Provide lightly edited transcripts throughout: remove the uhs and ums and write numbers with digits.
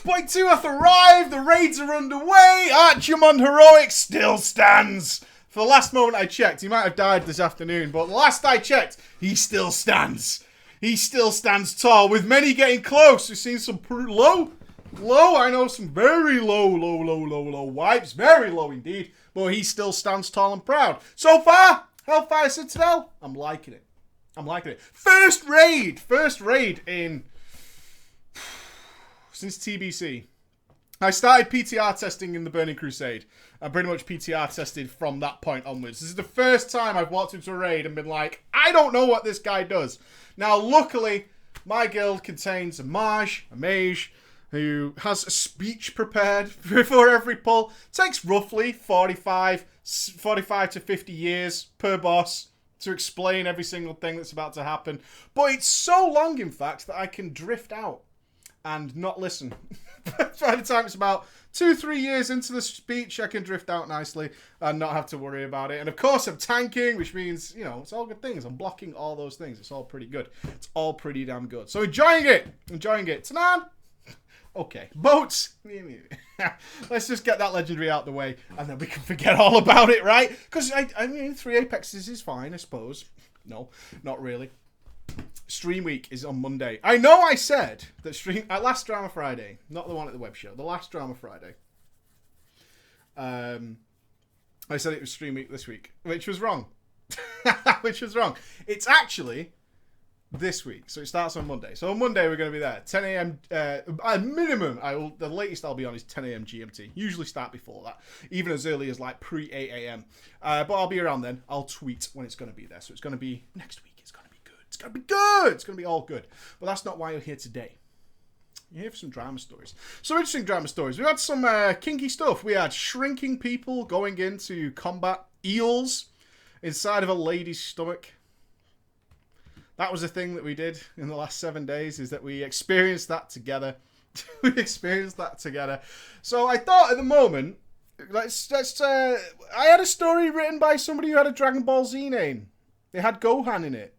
6.2 hath arrived. The raids are underway. Archimond Heroic still stands. For the last moment I checked, he might have died this afternoon, but last I checked, he still stands. He still stands tall, with many getting close. We've seen some low, I know some very low wipes. Very low indeed. But he still stands tall and proud. So far, Hellfire Citadel, I'm liking it. I'm liking it. First raid in... since TBC. I started PTR testing in the Burning Crusade. I pretty much PTR tested from that point onwards. This is the first time I've walked into a raid and been like, I don't know what this guy does. Now, luckily, my guild contains a mage, who has a speech prepared before every pull. It takes roughly 45 to 50 years per boss to explain every single thing that's about to happen. But it's so long, in fact, that I can drift out and not listen. By the time it's about 2-3 years into the speech, I can drift out nicely and not have to worry about it. And of course, I'm tanking, which means, you know, it's all good things. I'm blocking all those things. It's all pretty good. It's all pretty damn good. So enjoying it. Tanan. Okay. Boats. Let's just get that legendary out the way and then we can forget all about it, right? Because, I mean, 3 Apexes is fine, I suppose. No, not really. Stream week is on Monday. I know I said that last Drama Friday, not the one at the web show, the last Drama Friday. I said it was stream week this week, which was wrong. It's actually this week, so it starts on Monday. So on Monday we're going to be there, 10 a.m. At minimum. The latest I'll be on is 10 a.m. GMT. Usually start before that, even as early as like pre 8 a.m. But I'll be around then. I'll tweet when it's going to be there. So it's going to be next week. It's going to be good. It's going to be all good. But that's not why you're here today. You're here for some drama stories. Some interesting drama stories. We had some kinky stuff. We had shrinking people going in to combat eels inside of a lady's stomach. That was a thing that we did in the last 7 days, is that we experienced that together. So I thought at the moment, I had a story written by somebody who had a Dragon Ball Z name. It had Gohan in it.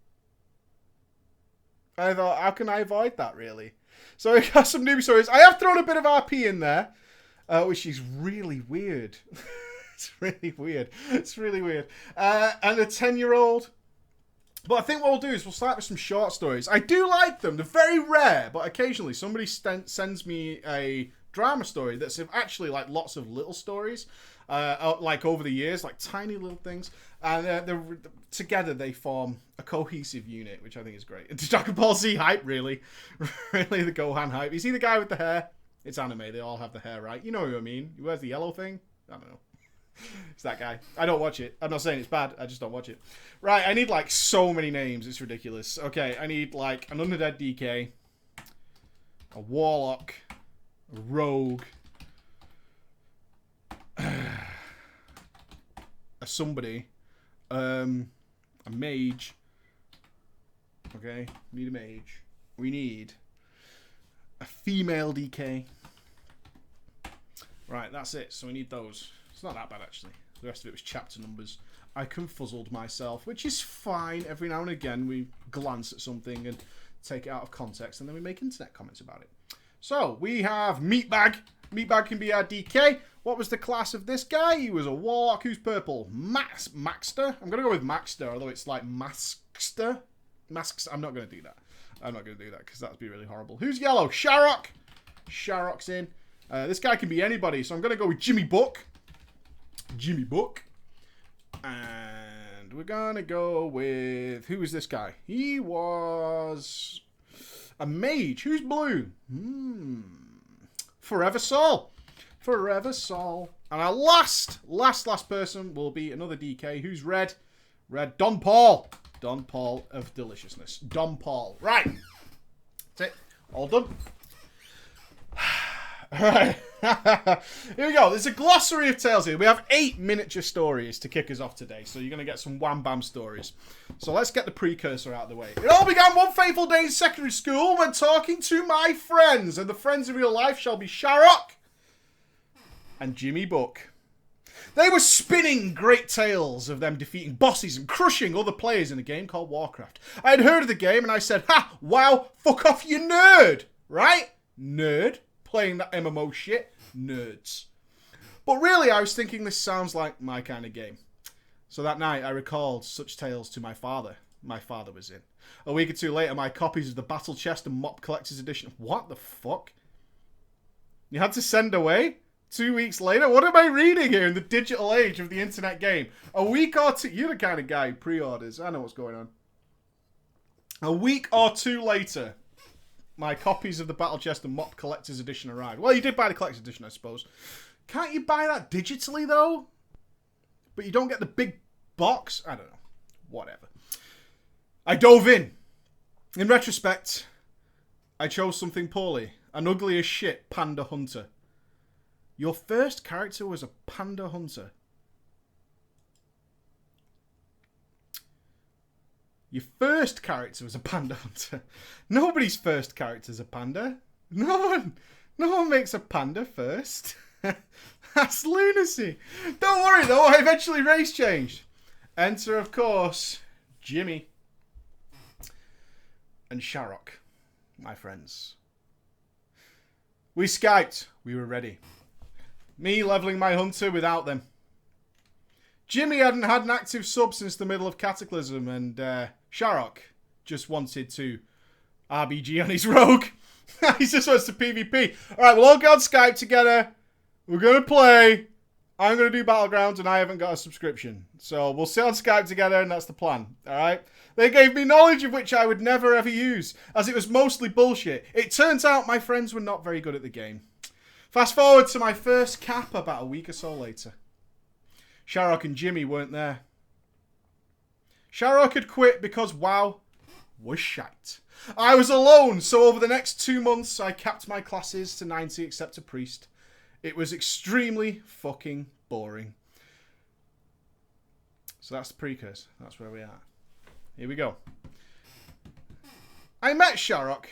I thought, how can I avoid that, really? So I got some newbie stories. I have thrown a bit of RP in there, which is really weird. It's really weird. And a 10-year-old. But I think what we'll do is we'll start with some short stories. I do like them. They're very rare, but occasionally somebody sends me a drama story that's actually like lots of little stories, like over the years, like tiny little things. And together they form a cohesive unit, which I think is great. It's Dragon Ball Z hype, really. Really, the Gohan hype. You see the guy with the hair? It's anime. They all have the hair, right? You know who I mean. He wears the yellow thing. I don't know. It's that guy. I don't watch it. I'm not saying it's bad. I just don't watch it. Right, I need like so many names. It's ridiculous. Okay, I need like an Undead DK, a Warlock, a Rogue, a somebody, a Mage. Okay, we need a Mage. We need a female DK. Right, that's it. So we need those. It's not that bad, actually. The rest of it was chapter numbers. I confuzzled myself, which is fine. Every now and again, we glance at something and take it out of context, and then we make internet comments about it. So, we have Meatbag. Meatbag can be our DK. What was the class of this guy? He was a Warlock. Who's purple? Maxter? I'm going to go with Maxter, although it's like Maskster. I'm not going to do that. Because that would be really horrible. Who's yellow? Sharrock. Sharrock's in. This guy can be anybody, so I'm going to go with Jimmy Book. And we're gonna go with, who is this guy? He was a mage. Who's blue? Forever Sol. And our last person will be another DK. Who's red? Don Paul of Deliciousness. Don Paul. Right. That's it. All done. Alright. Here we go. There's a glossary of tales here. We have 8 miniature stories to kick us off today. So you're going to get some wham bam stories. So let's get the precursor out of the way. It all began one fateful day in secondary school when talking to my friends. And the friends in real life shall be Sharrock and Jimmy Book. They were spinning great tales of them defeating bosses and crushing other players in a game called Warcraft. I had heard of the game and I said, ha, wow, fuck off you nerd. Right? Nerd. playing that MMO shit. Nerds. But really, I was thinking this sounds like my kind of game. So that night, I recalled such tales to my father. My father was in. A week or two later, my copies of the Battle Chest and Mop Collector's Edition... What the fuck? You had to send away? 2 weeks later? What am I reading here in the digital age of the internet game? A week or two... You're the kind of guy who pre-orders. I know what's going on. A week or two later, my copies of the Battle Chest and Mop Collector's Edition arrived. Well, you did buy the Collector's Edition, I suppose. Can't you buy that digitally, though? But you don't get the big box? I don't know. Whatever. I dove in. In retrospect, I chose something poorly. An ugly as shit panda hunter. Your first character was a panda hunter. Your first character was a panda hunter. Nobody's first character's a panda. No one makes a panda first. That's lunacy. Don't worry though, I eventually race changed. Enter, of course, Jimmy and Sharrock, my friends. We Skyped. We were ready. Me leveling my hunter without them. Jimmy hadn't had an active sub since the middle of Cataclysm, and Sharrock just wanted to RBG on his rogue. He just wants to PvP. Alright, we'll all go on Skype together. We're going to play. I'm going to do Battlegrounds, and I haven't got a subscription. So we'll sit on Skype together, and that's the plan. Alright? They gave me knowledge of which I would never ever use, as it was mostly bullshit. It turns out my friends were not very good at the game. Fast forward to my first cap about a week or so later. Sharrock and Jimmy weren't there. Sharrock had quit because WoW was shite. I was alone, so over the next 2 months I capped my classes to 90 except a priest. It was extremely fucking boring. So that's the precursor. That's where we are. Here we go. I met Sharrock.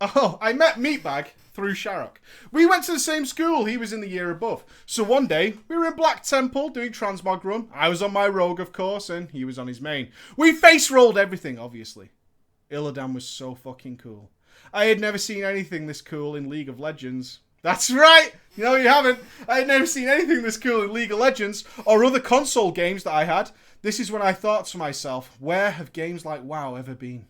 Oh, I met Meatbag through Sharrock. We went to the same school. He was in the year above. So one day, we were in Black Temple doing Transmog Run. I was on my rogue, of course, and he was on his main. We face-rolled everything, obviously. Illidan was so fucking cool. I had never seen anything this cool in League of Legends. That's right! No, you haven't. I had never seen anything this cool in League of Legends or other console games that I had. This is when I thought to myself, where have games like WoW ever been?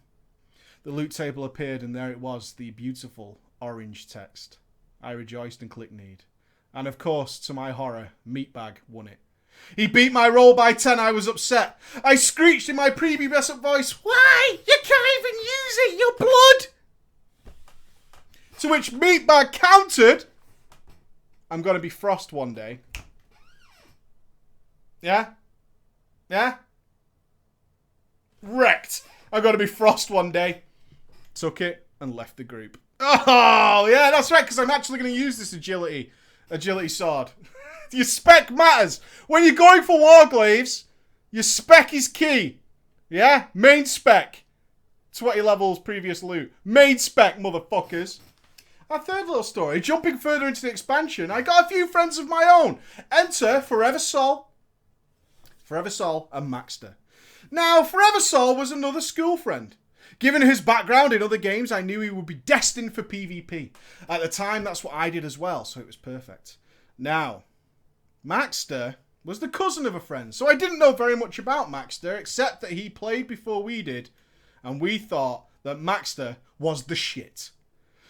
The loot table appeared and there it was, the beautiful orange text. I rejoiced and clicked need. And of course, to my horror, Meatbag won it. He beat my roll by 10, I was upset. I screeched in my prepubescent voice, why? You can't even use it, your blood! To which Meatbag countered, I'm gonna be Frost one day. Yeah? Yeah? Wrecked. I'm gonna be Frost one day. Took it and left the group. Oh, yeah, that's right, because I'm actually going to use this agility sword. Your spec matters. When you're going for Warglaves, your spec is key. Yeah? Main spec. 20 levels previous loot. Main spec, motherfuckers. Our third little story, jumping further into the expansion, I got a few friends of my own. Enter Forever Sol and Maxter. Now, Forever Sol was another school friend. Given his background in other games, I knew he would be destined for PvP. At the time, that's what I did as well, so it was perfect. Now, Maxter was the cousin of a friend, so I didn't know very much about Maxter, except that he played before we did, and we thought that Maxter was the shit.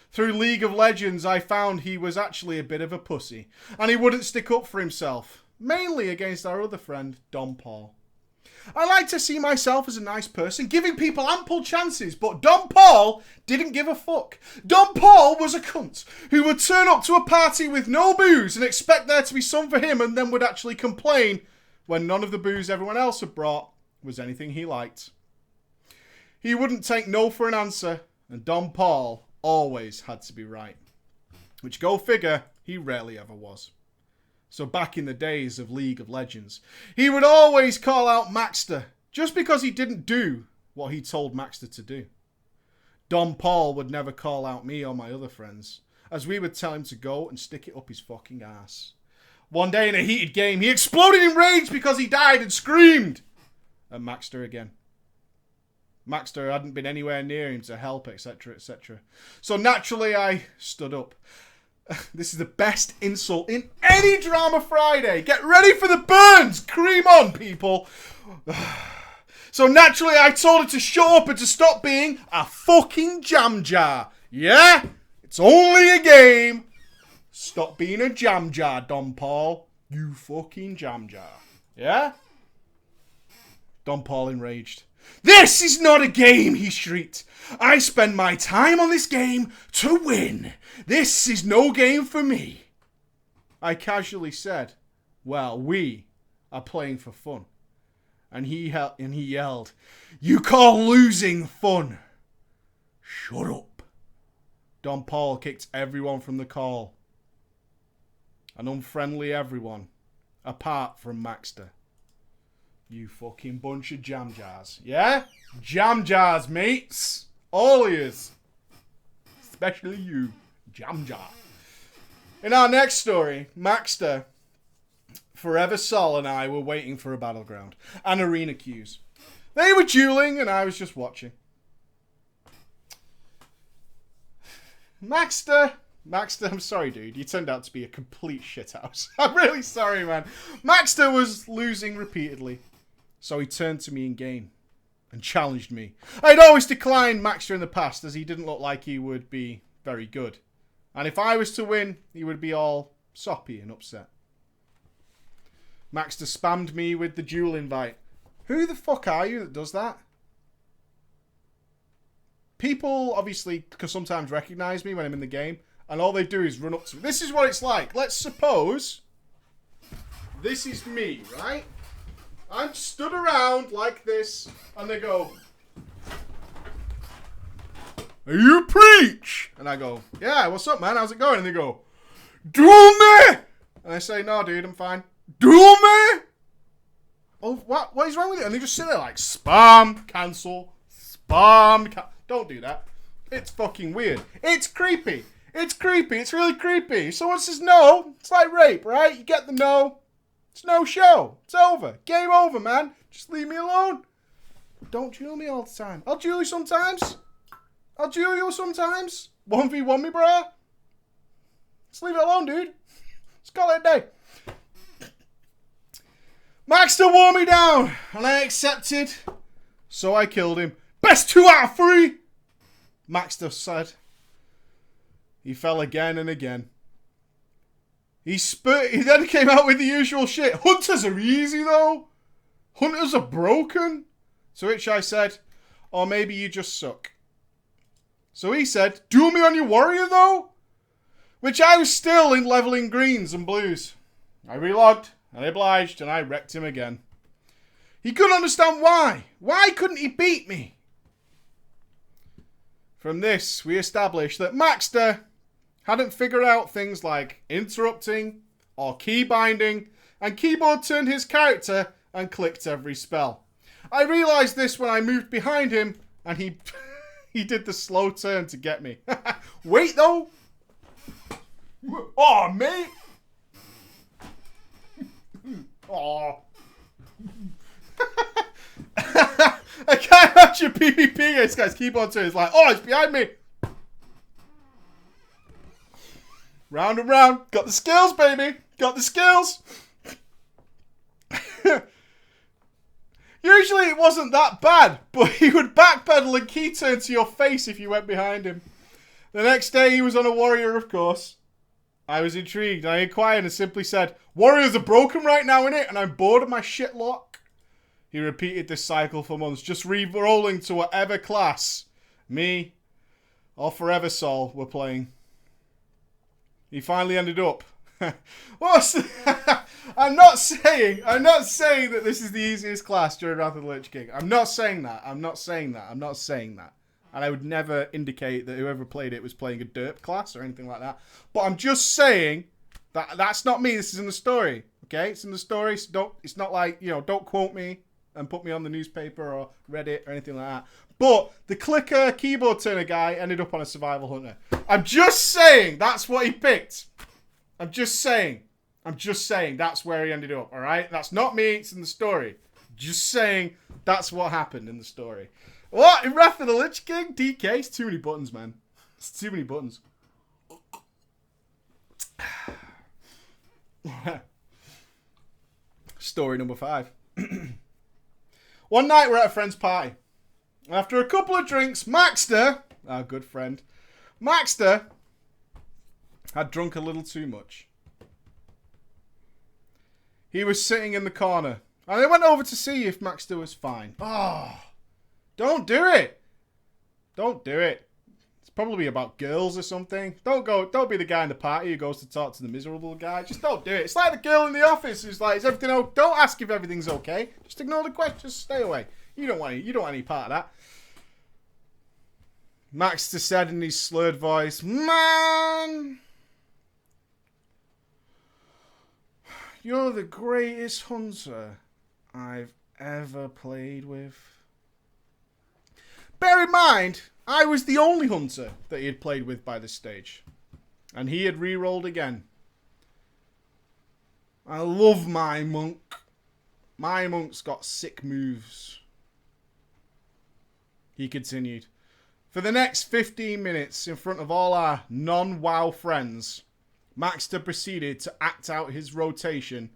Through League of Legends, I found he was actually a bit of a pussy, and he wouldn't stick up for himself, mainly against our other friend, Don Paul. I like to see myself as a nice person, giving people ample chances, but Don Paul didn't give a fuck. Don Paul was a cunt who would turn up to a party with no booze and expect there to be some for him and then would actually complain when none of the booze everyone else had brought was anything he liked. He wouldn't take no for an answer, and Don Paul always had to be right. Which, go figure, he rarely ever was. So back in the days of League of Legends, he would always call out Maxter, just because he didn't do what he told Maxter to do. Don Paul would never call out me or my other friends, as we would tell him to go and stick it up his fucking ass. One day in a heated game, he exploded in rage because he died and screamed at Maxter again. Maxter hadn't been anywhere near him to help, etc., etc. So naturally, I stood up. This is the best insult in any Drama Friday. Get ready for the burns. Cream on, people. So naturally, I told her to shut up and to stop being a fucking jam jar. Yeah? It's only a game. Stop being a jam jar, Don Paul. You fucking jam jar. Yeah? Don Paul enraged. This is not a game, he shrieked. I spend my time on this game to win. This is no game for me. I casually said, well, we are playing for fun. And he yelled, you call losing fun? Shut up. Don Paul kicked everyone from the call. An unfriendly everyone, apart from Maxter. You fucking bunch of jam jars. Yeah? Jam jars, mates. All of yous. Especially you. Jam jar. In our next story, Maxter, Forever Sol and I were waiting for a battleground. And arena queues. They were dueling and I was just watching. Maxter, I'm sorry, dude. You turned out to be a complete shithouse. I'm really sorry, man. Maxter was losing repeatedly. So he turned to me in game and challenged me. I'd always declined Maxter in the past as he didn't look like he would be very good. And if I was to win, he would be all soppy and upset. Maxter spammed me with the duel invite. Who the fuck are you that does that? People obviously can sometimes recognize me when I'm in the game. And all they do is run up to me. This is what it's like. Let's suppose this is me, right? I'm stood around like this, and they go, you preach! And I go, yeah, what's up, man? How's it going? And they go, duel me! And I say, no, dude, I'm fine. Duel me! Oh, what is wrong with it? And they just sit there like, spam, cancel, don't do that. It's fucking weird. It's creepy. It's creepy. It's really creepy. Someone says no, it's like rape, right? You get the no. It's no show. It's over. Game over, man. Just leave me alone. Don't duel me all the time. I'll duel you sometimes. 1v1 me, bro. Just leave it alone, dude. Let's call it a day. Maxter wore me down, and I accepted. So I killed him. Best 2 out of 3, Maxter said. He fell again and again. He then came out with the usual shit. Hunters are easy, though. Hunters are broken. To which I said, or maybe you just suck. So he said, duel me on your warrior, though? Which I was still in leveling greens and blues. I relogged, and I obliged, and I wrecked him again. He couldn't understand why. Why couldn't he beat me? From this, we established that Maxter hadn't figured out things like interrupting or key binding, and keyboard turned his character and clicked every spell. I realised this when I moved behind him and he he did the slow turn to get me. Wait though! Oh, mate! Oh. I can't imagine PvP this guy's keyboard turn is like, oh, it's behind me! Round and round. Got the skills, baby. Got the skills. Usually it wasn't that bad, but he would backpedal and key turn to your face if you went behind him. The next day he was on a warrior, of course. I was intrigued. I inquired and simply said, warriors are broken right now, innit? And I'm bored of my shit lock. He repeated this cycle for months, just re-rolling to whatever class me or Forever Sol were playing. He finally ended up. I'm not saying that this is the easiest class during Wrath of the Lich King. I'm not saying that. And I would never indicate that whoever played it was playing a derp class or anything like that. But I'm just saying that that's not me. This is in the story. Okay? It's in the story. So it's not like, don't quote me and put me on the newspaper or Reddit or anything like that. But the clicker keyboard turner guy ended up on a survival hunter. I'm just saying that's what he picked. I'm just saying that's where he ended up, alright? That's not me, it's in the story. Just saying that's what happened in the story. What? In Wrath of the Lich King? DK? It's too many buttons, man. It's too many buttons. Story number 5. One night we're at a friend's party. After a couple of drinks, Maxter, our good friend, Maxter had drunk a little too much. He was sitting in the corner, and I went over to see if Maxter was fine. Oh, don't do it. Don't do it. It's probably about girls or something. Don't be the guy in the party who goes to talk to the miserable guy. Just don't do it. It's like the girl in the office who's like, is everything okay? Don't ask if everything's okay. Just ignore the questions. Stay away. You don't want any part of that. Maxter said in his slurred voice, "Man, you're the greatest hunter I've ever played with." Bear in mind, I was the only hunter that he had played with by this stage. And he had re-rolled again. I love my monk. My monk's got sick moves. He continued. For the next 15 minutes, in front of all our non-WoW friends, Maxter proceeded to act out his rotation,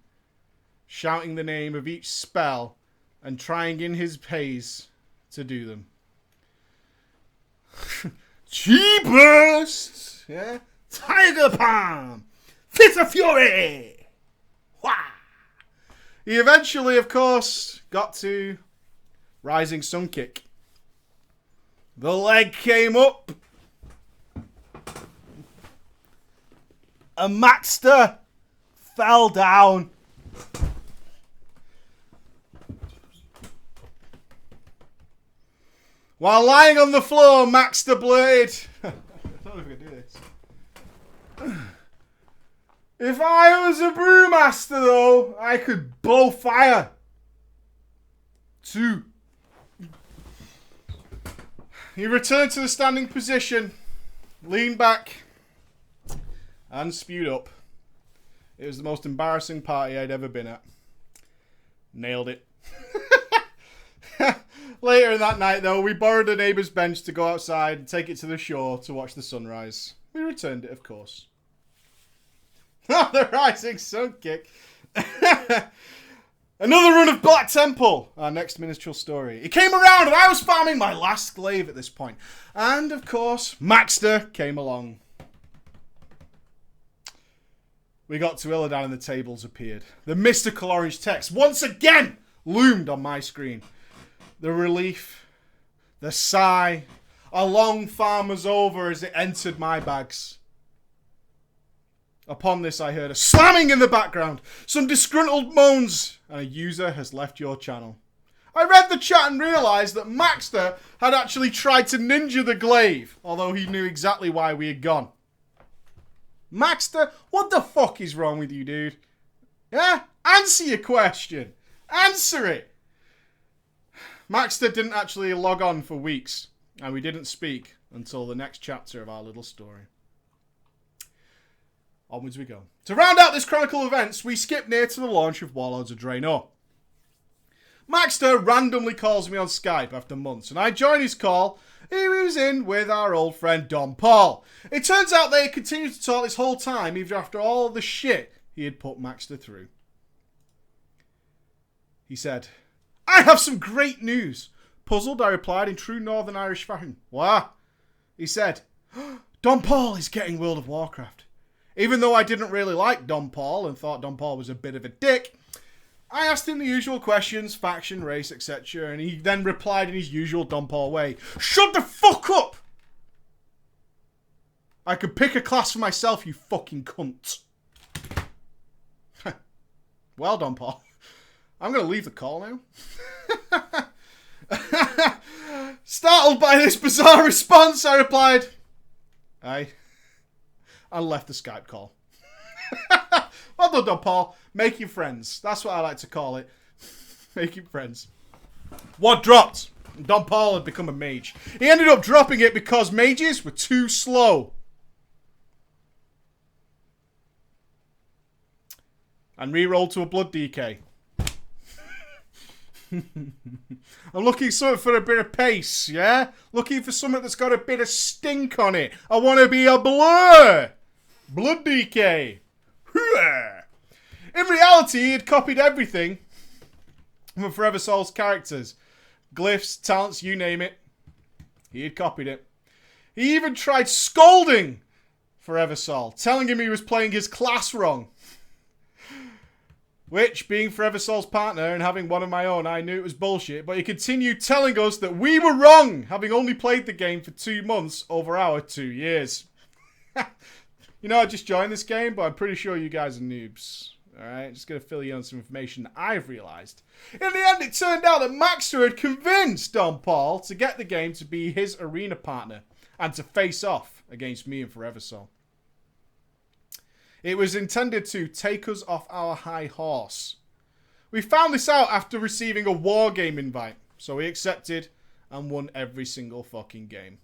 shouting the name of each spell and trying in his pace to do them. Chi Burst! Yeah? Tiger Palm! Fit of Fury! Wah! He eventually, of course, got to Rising Sun Kick. The leg came up. And Maxter fell down. While lying on the floor, Maxter blurted. I don't know if I can do this. If I was a brewmaster, though, I could blow fire. 2. He returned to the standing position, leaned back, and spewed up. It was the most embarrassing party I'd ever been at. Nailed it. Later in that night, though, we borrowed a neighbour's bench to go outside and take it to the shore to watch the sunrise. We returned it, of course. The Rising Sun Kick. Another run of Black Temple. Our next minstrel story. It came around and I was farming my last glaive at this point. And, of course, Maxter came along. We got to Illidan and the tables appeared. The mystical orange text once again loomed on my screen. The relief, the sigh, a long farm was over as it entered my bags. Upon this, I heard a slamming in the background, some disgruntled moans, and a user has left your channel. I read the chat and realised that Maxter had actually tried to ninja the glaive, although he knew exactly why we had gone. Maxter, what the fuck is wrong with you, dude? Yeah? Answer your question. Answer it. Maxter didn't actually log on for weeks, and we didn't speak until the next chapter of our little story. Onwards we go. To round out this chronicle of events, we skip near to the launch of Warlords of Draenor. Maxter randomly calls me on Skype after months, and I join his call. He was in with our old friend Don Paul. It turns out they had continued to talk this whole time, even after all the shit he had put Maxter through. He said, I have some great news. Puzzled, I replied in true Northern Irish fashion. What? He said, Don Paul is getting World of Warcraft. Even though I didn't really like Don Paul and thought Don Paul was a bit of a dick, I asked him the usual questions, faction, race, etc. And he then replied in his usual Don Paul way, Shut the fuck up! I could pick a class for myself, you fucking cunt. Well, Don Paul, I'm going to leave the call now. Startled by this bizarre response, I replied, Aye. And left the Skype call. Well done, Don Paul. Making friends. That's what I like to call it. Making friends. What dropped? Don Paul had become a mage. He ended up dropping it because mages were too slow. And re-rolled to a blood DK. I'm looking for a bit of pace, yeah? Looking for something that's got a bit of stink on it. I want to be a blur. Blood DK. In reality, he had copied everything from Forever Soul's characters. Glyphs, talents, you name it. He had copied it. He even tried scolding Forever Soul, telling him he was playing his class wrong. Which, being Forever Soul's partner and having one of my own, I knew it was bullshit, but he continued telling us that we were wrong, having only played the game for 2 months over our 2 years. You know, I just joined this game, but I'm pretty sure you guys are noobs. Alright, just going to fill you on some information that I've realised. In the end, it turned out that Maxter had convinced Don Paul to get the game to be his arena partner and to face off against me and Forever Soul. It was intended to take us off our high horse. We found this out after receiving a war game invite, so we accepted and won every single fucking game.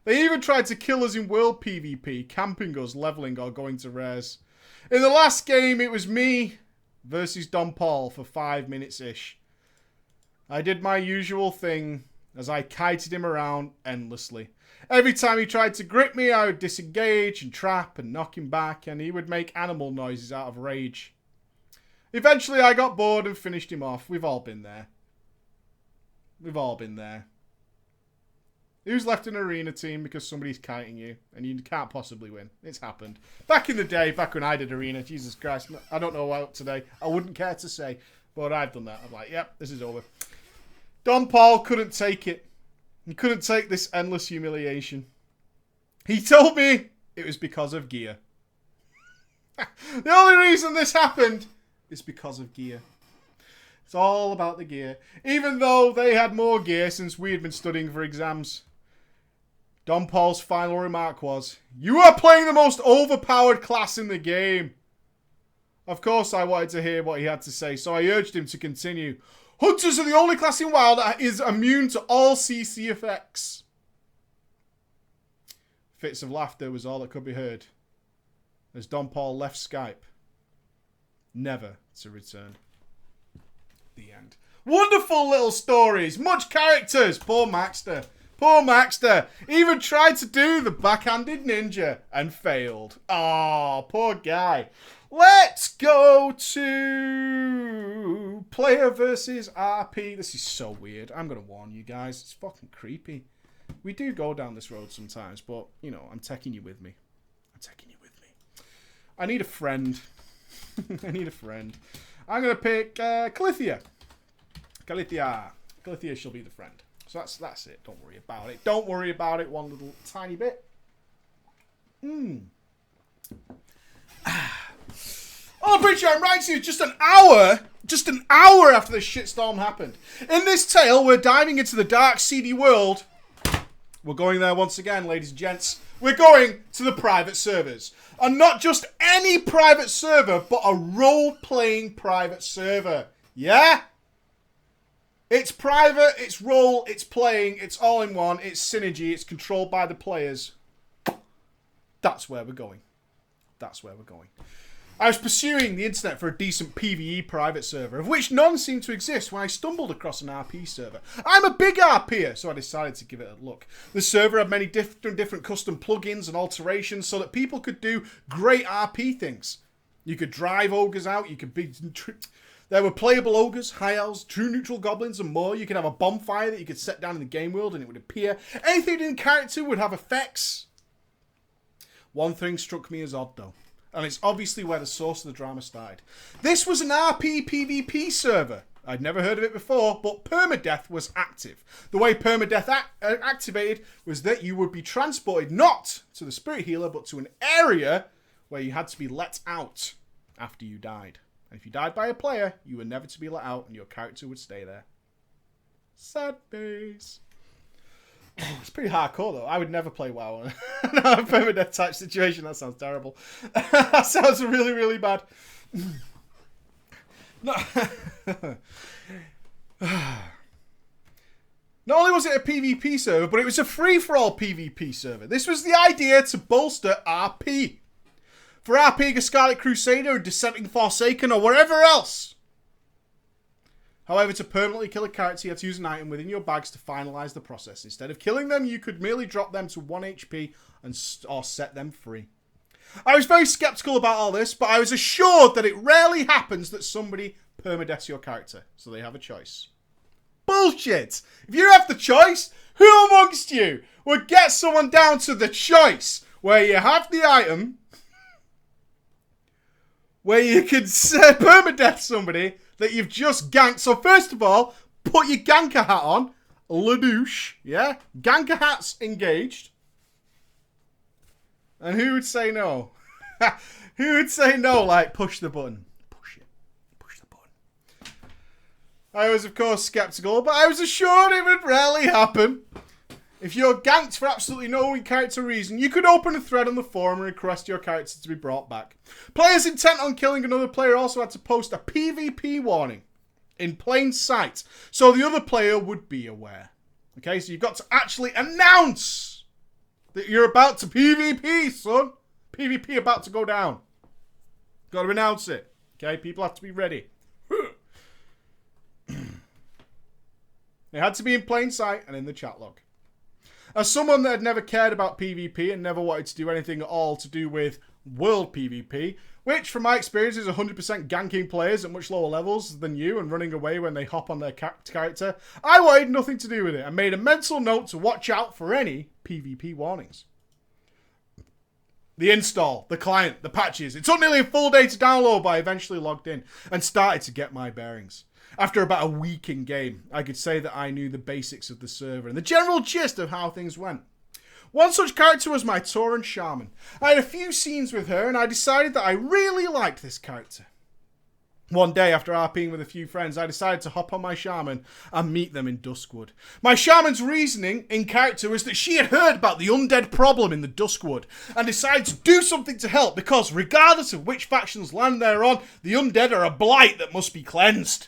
They even tried to kill us in world PvP, camping us, leveling or going to rares. In the last game, it was me versus Don Paul for 5 minutes-ish. I did my usual thing as I kited him around endlessly. Every time he tried to grip me, I would disengage and trap and knock him back, and he would make animal noises out of rage. Eventually, I got bored and finished him off. We've all been there. We've all been there. Who's left an arena team because somebody's kiting you and you can't possibly win? It's happened. Back in the day, back when I did arena, Jesus Christ, I don't know about today. I wouldn't care to say, but I've done that. I'm like, yep, this is over. Don Paul couldn't take it. He couldn't take this endless humiliation. He told me it was because of gear. The only reason this happened is because of gear. It's all about the gear. Even though they had more gear since we had been studying for exams. Don Paul's final remark was, "You are playing the most overpowered class in the game." Of course I wanted to hear what he had to say, so I urged him to continue. Hunters are the only class in WoW that is immune to all CC effects. Fits of laughter was all that could be heard as Don Paul left Skype, never to return. The end. Wonderful little stories, much characters. Poor Maxter. Poor Maxter. Even tried to do the backhanded ninja and failed. Oh, poor guy. Let's go to player versus RP. This is so weird. I'm going to warn you guys. It's fucking creepy. We do go down this road sometimes, but, you know, I'm taking you with me. I'm taking you with me. I need a friend. I need a friend. I'm going to pick Calithia. Calithia shall be the friend. So that's it. Don't worry about it. Don't worry about it one little tiny bit. Oh, Bridger, I'm writing to you just an hour after this shitstorm happened. In this tale, we're diving into the dark, seedy world. We're going there once again, ladies and gents. We're going to the private servers. And not just any private server, but a role-playing private server. Yeah? It's private, it's role, it's playing, it's all in one, it's synergy, it's controlled by the players. That's where we're going. That's where we're going. I was pursuing the internet for a decent PvE private server, of which none seemed to exist when I stumbled across an RP server. I'm a big RPer, so I decided to give it a look. The server had many different custom plugins and alterations so that people could do great RP things. You could drive ogres out, you could be... There were playable ogres, high elves, true neutral goblins, and more. You could have a bonfire that you could set down in the game world and it would appear. Anything in character would have effects. One thing struck me as odd, though. And it's obviously where the source of the drama started. This was an RP PvP server. I'd never heard of it before, but permadeath was active. The way permadeath activated was that you would be transported not to the spirit healer, but to an area where you had to be let out after you died. And if you died by a player, you were never to be let out and your character would stay there. Sad face. It's pretty hardcore though. I would never play WoW in a permadeath type situation. That sounds terrible. That sounds really, really bad. No. Not only was it a PvP server, but it was a free-for-all PvP server. This was the idea to bolster RP. For RPing a Scarlet Crusader, or Dissenting Forsaken, or wherever else. However, to permanently kill a character, you had to use an item within your bags to finalize the process. Instead of killing them, you could merely drop them to 1 HP or set them free. I was very skeptical about all this, but I was assured that it rarely happens that somebody permadeaths your character, so they have a choice. Bullshit! If you have the choice, who amongst you would get someone down to the choice where you have the item, where you can permadeath somebody that you've just ganked? So first of all, put your ganker hat on. Ladouche, yeah? Ganker hat's engaged. And who would say no? Who would say no? Like, push the button. Push it. Push the button. I was, of course, skeptical, but I was assured it would rarely happen. If you're ganked for absolutely no in-character reason, you could open a thread on the forum and request your character to be brought back. Players intent on killing another player also had to post a PvP warning in plain sight, so the other player would be aware. Okay, so you've got to actually announce that you're about to PvP, son. PvP about to go down. Got to announce it. Okay, people have to be ready. It had to be in plain sight and in the chat log. As someone that had never cared about PvP and never wanted to do anything at all to do with world PvP, which from my experience is 100% ganking players at much lower levels than you and running away when they hop on their character, I wanted nothing to do with it and made a mental note to watch out for any PvP warnings. The install, the client, the patches. It took nearly a full day to download, but I eventually logged in and started to get my bearings. After about a week in game, I could say that I knew the basics of the server and the general gist of how things went. One such character was my Tauren Shaman. I had a few scenes with her and I decided that I really liked this character. One day after RPing with a few friends, I decided to hop on my Shaman and meet them in Duskwood. My Shaman's reasoning in character was that she had heard about the undead problem in the Duskwood and decided to do something to help because regardless of which faction's land they're on, the undead are a blight that must be cleansed.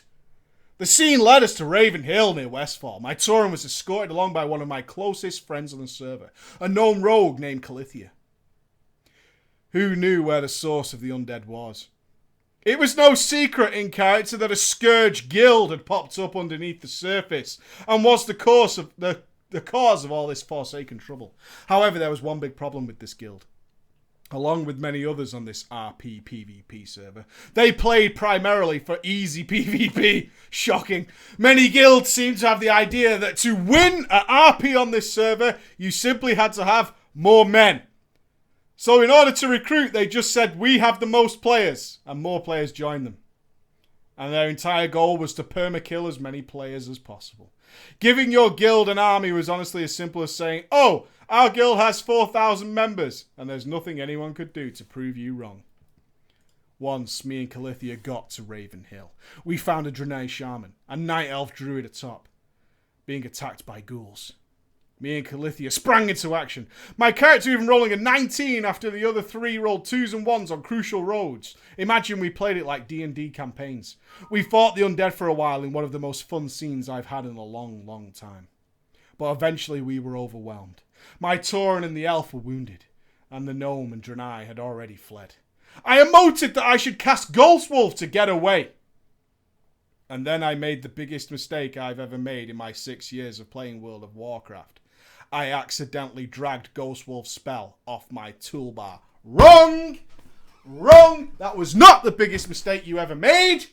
The scene led us to Raven Hill near Westfall. My Tauren was escorted along by one of my closest friends on the server, a gnome rogue named Calithia. Who knew where the source of the undead was? It was no secret in character that a Scourge guild had popped up underneath the surface and was the cause of all this Forsaken trouble. However, there was one big problem with this guild. Along with many others on this RP PvP server, they played primarily for easy PvP. Shocking. Many guilds seem to have the idea that to win at RP on this server, you simply had to have more men. So in order to recruit, they just said, we have the most players, and more players joined them. And their entire goal was to perma-kill as many players as possible. Giving your guild an army was honestly as simple as saying, oh, our guild has 4,000 members, and there's nothing anyone could do to prove you wrong. Once, me and Calithia got to Raven Hill. We found a Draenei Shaman, a Night Elf Druid atop, being attacked by ghouls. Me and Calithia sprang into action. My character even rolling a 19 after the other three rolled 2s and 1s on crucial roads. Imagine we played it like D&D campaigns. We fought the undead for a while in one of the most fun scenes I've had in a long, long time. But eventually we were overwhelmed. My Tauren and the elf were wounded, and the gnome and Draenei had already fled. I emoted that I should cast Ghostwolf to get away. And then I made the biggest mistake I've ever made in my 6 years of playing World of Warcraft. I accidentally dragged Ghostwolf's spell off my toolbar. Wrong! Wrong! That was not the biggest mistake you ever made.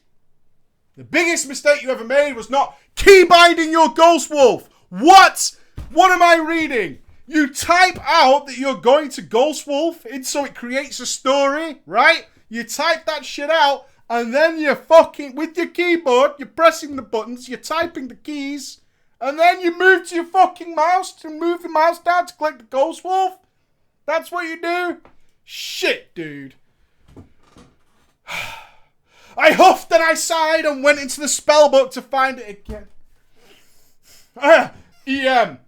The biggest mistake you ever made was not keybinding your Ghostwolf. What? What am I reading? You type out that you're going to Ghostwolf, and so it creates a story, right? You type that shit out, and then you're fucking, with your keyboard, you're pressing the buttons, you're typing the keys, and then you move to your fucking mouse to move the mouse down to click the Ghostwolf? That's what you do? Shit, dude. I huffed and I sighed and went into the spellbook to find it again. EM.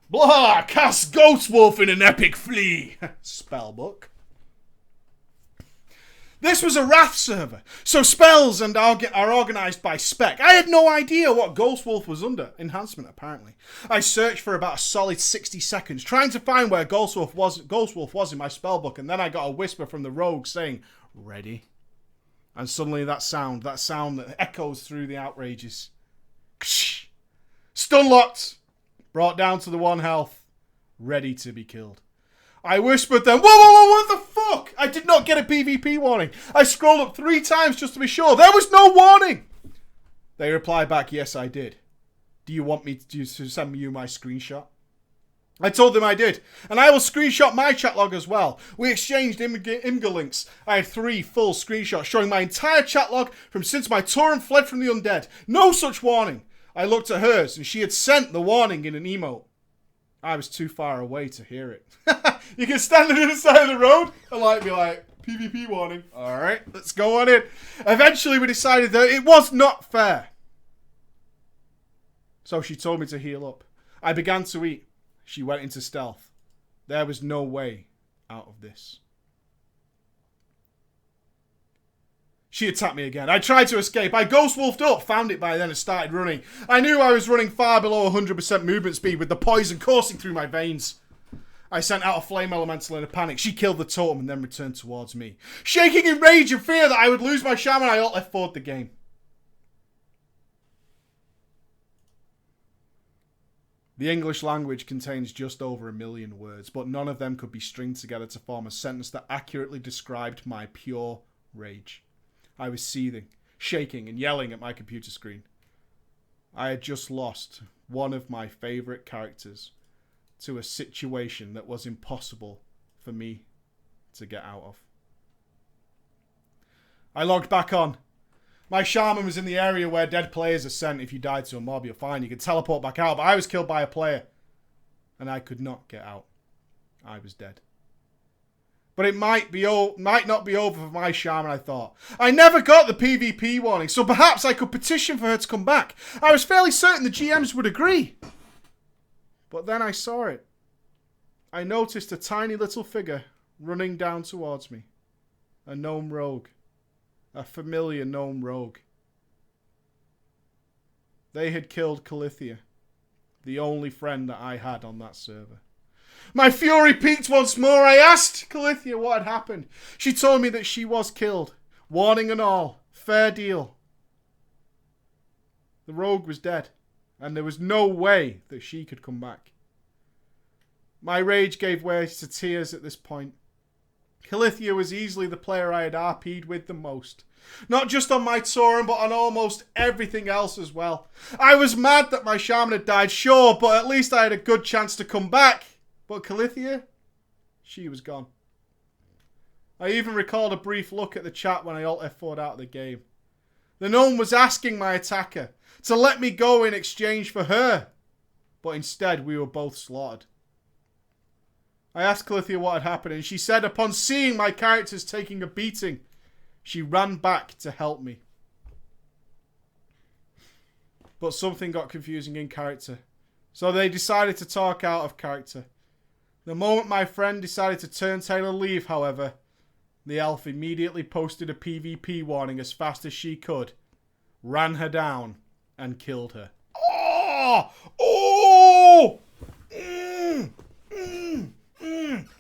Blah, cast Ghostwolf in an epic flea. Spellbook. This was a Wrath server, so spells are organised by spec. I had no idea what Ghostwolf was under. Enhancement, apparently. I searched for about a solid 60 seconds, trying to find where Ghostwolf was in my spellbook, and then I got a whisper from the rogue saying, ready? And suddenly that sound that echoes through the outrages. Stun locked. Brought down to the 1 health. Ready to be killed. I whispered then, whoa, what the fuck? fuck? I did not get a PvP warning. I scrolled up 3 times just to be sure. There was no warning. They replied back, yes, I did. Do you want me to send you my screenshot? I told them I did, and I will screenshot my chat log as well. We exchanged Imgur links. I had 3 full screenshots showing my entire chat log from since my torrent fled from the undead. No such warning. I looked at hers, and she had sent the warning in an emote. I was too far away to hear it. You can stand on the other side of the road and be like, PvP warning. All right, let's go on in. Eventually, we decided that it was not fair. So she told me to heal up. I began to eat. She went into stealth. There was no way out of this. She attacked me again. I tried to escape. I ghost wolfed up, found it by then and started running. I knew I was running far below 100% movement speed with the poison coursing through my veins. I sent out a flame elemental in a panic. She killed the totem and then returned towards me. Shaking in rage and fear that I would lose my shaman, I alt F4'd the game. The English language contains just over 1 million words, but none of them could be stringed together to form a sentence that accurately described my pure rage. I was seething, shaking, and yelling at my computer screen. I had just lost one of my favourite characters to a situation that was impossible for me to get out of. I logged back on. My shaman was in the area where dead players are sent. If you died to a mob, you're fine. You could teleport back out, but I was killed by a player. And I could not get out. I was dead. But it might not be over for my shaman, I thought. I never got the PvP warning, so perhaps I could petition for her to come back. I was fairly certain the GMs would agree. But then I saw it. I noticed a tiny little figure running down towards me. A gnome rogue. A familiar gnome rogue. They had killed Calithia, the only friend that I had on that server. My fury peaked once more. I asked Calithia what had happened. She told me that she was killed. Warning and all. Fair deal. The rogue was dead, and there was no way that she could come back. My rage gave way to tears at this point. Calithia was easily the player I had RP'd with the most. Not just on my Tauren, but on almost everything else as well. I was mad that my shaman had died, sure, but at least I had a good chance to come back. But Calithia, she was gone. I even recalled a brief look at the chat when I alt F4'd out of the game. The gnome was asking my attacker to let me go in exchange for her. But instead, we were both slaughtered. I asked Calithia what had happened, and she said upon seeing my characters taking a beating, she ran back to help me. But something got confusing in character, so they decided to talk out of character. The moment my friend decided to turn tail and leave, however, the elf immediately posted a PvP warning as fast as she could, ran her down, and killed her. Oh! Oh!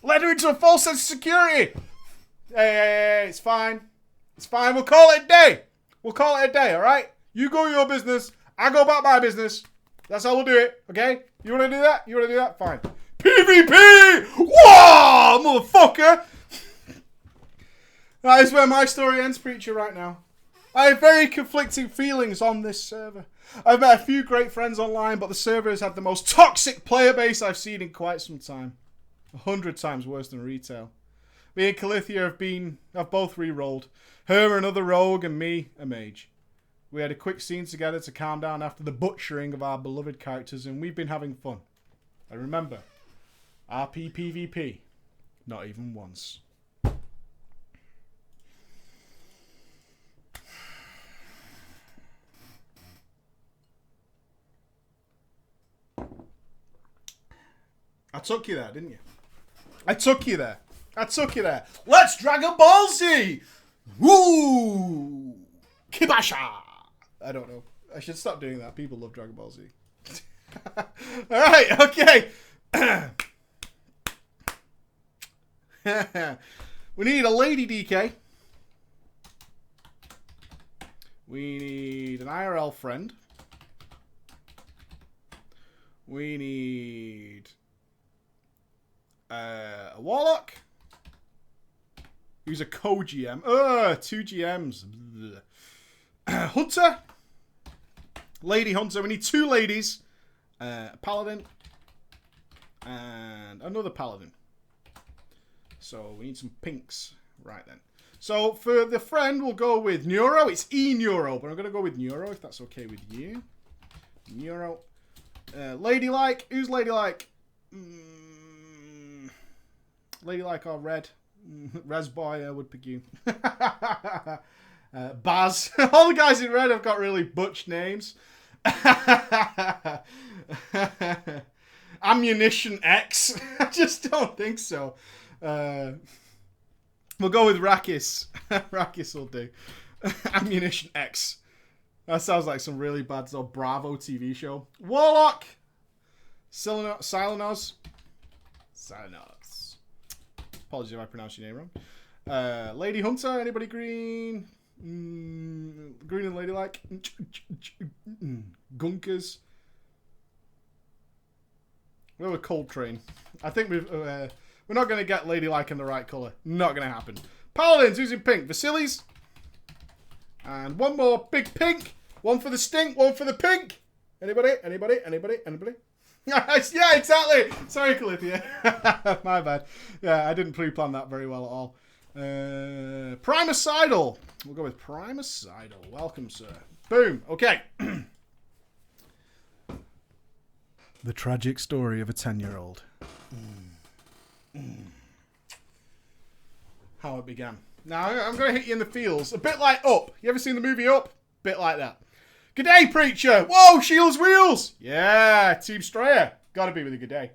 Led her into a false sense of security. Hey, it's fine. It's fine. We'll call it a day. We'll call it a day, all right? You go your business. I go about my business. That's how we'll do it, okay? You want to do that? You want to do that? Fine. PvP! Whoa, motherfucker! That is where my story ends, Preacher, right now. I have very conflicting feelings on this server. I've met a few great friends online, but the server has had the most toxic player base I've seen in quite some time. 100 times worse than retail. Me and Calithia have both re-rolled. Her another rogue and me a mage. We had a quick scene together to calm down after the butchering of our beloved characters, and we've been having fun. And remember, RP PvP, not even once. I took you there, didn't you? I took you there. Let's Dragon Ball Z! Woo! Kibasha! I don't know. I should stop doing that. People love Dragon Ball Z. Alright, okay. We need a lady DK. We need an IRL friend. We need a warlock. Who's a co-GM? Two GMs. Hunter. Lady Hunter. We need two ladies. A paladin. And another paladin. So we need some pinks. Right then. So for the friend, we'll go with Neuro. It's E-Neuro, but I'm going to go with Neuro if that's okay with you. Neuro. Ladylike. Who's Ladylike? Ladylike or Red? Resboy would pick you. Baz. All the guys in Red have got really butch names. Ammunition X. I just don't think so. We'll go with Rakis. Rakis will do. Ammunition X. That sounds like some really bad Bravo TV show. Warlock. Silenos. Apologies if I pronounced your name wrong. Lady Hunter. Anybody green? Green and Ladylike. Gunkers. We're a Coltrane. I think we're not going to get Ladylike in the right colour. Not going to happen. Paladins. Who's in pink? Vasilis. And one more big pink. One for the stink, one for the pink. Anybody? Yeah, exactly. Sorry, Calithia. My bad. Yeah, I didn't pre-plan that very well at all. Primacidal. We'll go with Primacidal. Welcome, sir. Boom. Okay. The tragic story of a 10-year-old. How it began. Now, I'm going to hit you in the feels. A bit like Up. You ever seen the movie Up? Bit like that. G'day, preacher. Whoa, Shields Wheels. Yeah, Team Straya. Gotta be with a g'day.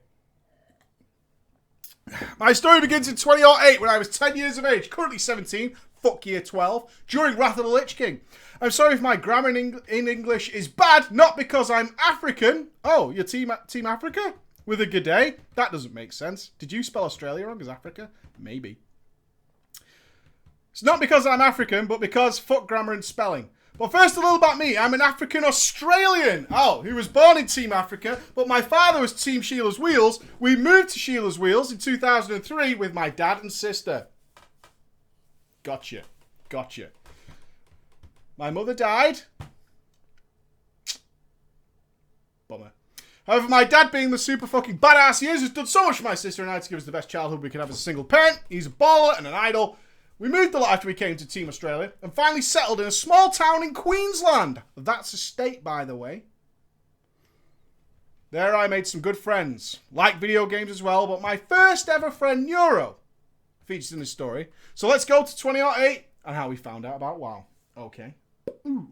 My story begins in 2008 when I was 10 years of age. Currently 17. Fuck year 12. During Wrath of the Lich King. I'm sorry if my grammar in English is bad. Not because I'm African. Oh, you're Team Africa? With a g'day? That doesn't make sense. Did you spell Australia wrong as Africa? Maybe. It's not because I'm African, but because fuck grammar and spelling. But first, a little about me. I'm an African Australian. Oh, who was born in Team Africa, but my father was Team Sheila's Wheels. We moved to Sheila's Wheels in 2003 with my dad and sister. Gotcha. My mother died. Bummer. However, my dad, being the super fucking badass he is, has done so much for my sister and I to give us the best childhood we could have as a single parent. He's a baller and an idol. We moved a lot after we came to Team Australia and finally settled in a small town in Queensland. That's a state, by the way. There I made some good friends. Like video games as well, but my first ever friend, Neuro, features in this story. So let's go to 2008 and how we found out about WoW. Okay. Ooh.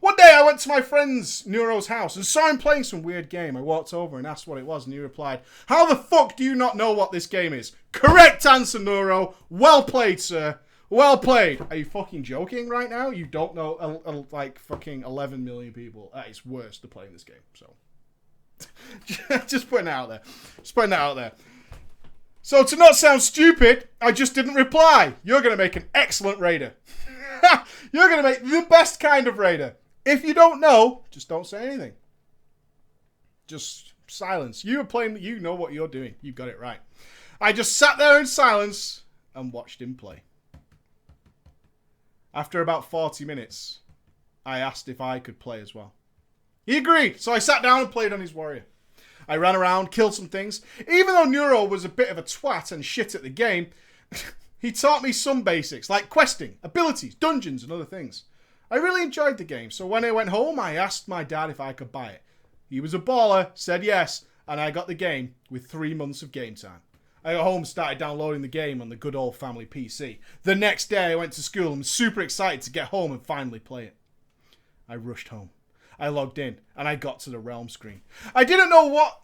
One day I went to my friend's Neuro's house and saw him playing some weird game. I walked over and asked what it was and he replied, "How the fuck do you not know what this game is?" Correct answer, Neuro. Well played, sir. Well played. Are you fucking joking right now? You don't know like fucking 11 million people. It's worse to play in this game. So just putting it out there. So to not sound stupid, I just didn't reply. You're going to make an excellent raider. You're going to make the best kind of raider. If you don't know, just don't say anything. Just silence. You are playing, you know what you're doing. You've got it right. I just sat there in silence and watched him play. After about 40 minutes, I asked if I could play as well. He agreed, so I sat down and played on his warrior. I ran around, killed some things. Even though Neuro was a bit of a twat and shit at the game, he taught me some basics, like questing, abilities, dungeons, and other things. I really enjoyed the game, so when I went home, I asked my dad if I could buy it. He was a baller, said yes, and I got the game with 3 months of game time. I got home and started downloading the game on the good old family PC. The next day, I went to school and was super excited to get home and finally play it. I rushed home. I logged in, and I got to the realm screen. I didn't know what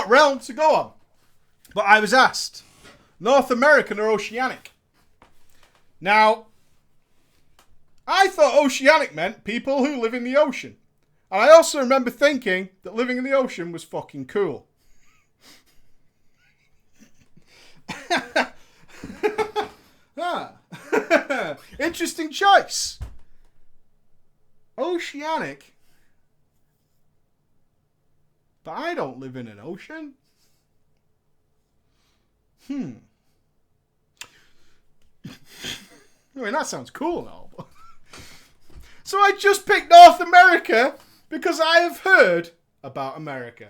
realm to go on, but I was asked, North American or Oceanic? Now, I thought Oceanic meant people who live in the ocean. And I also remember thinking that living in the ocean was fucking cool. Interesting choice. Oceanic? But I don't live in an ocean. I mean, that sounds cool now. So I just picked North America because I have heard about America.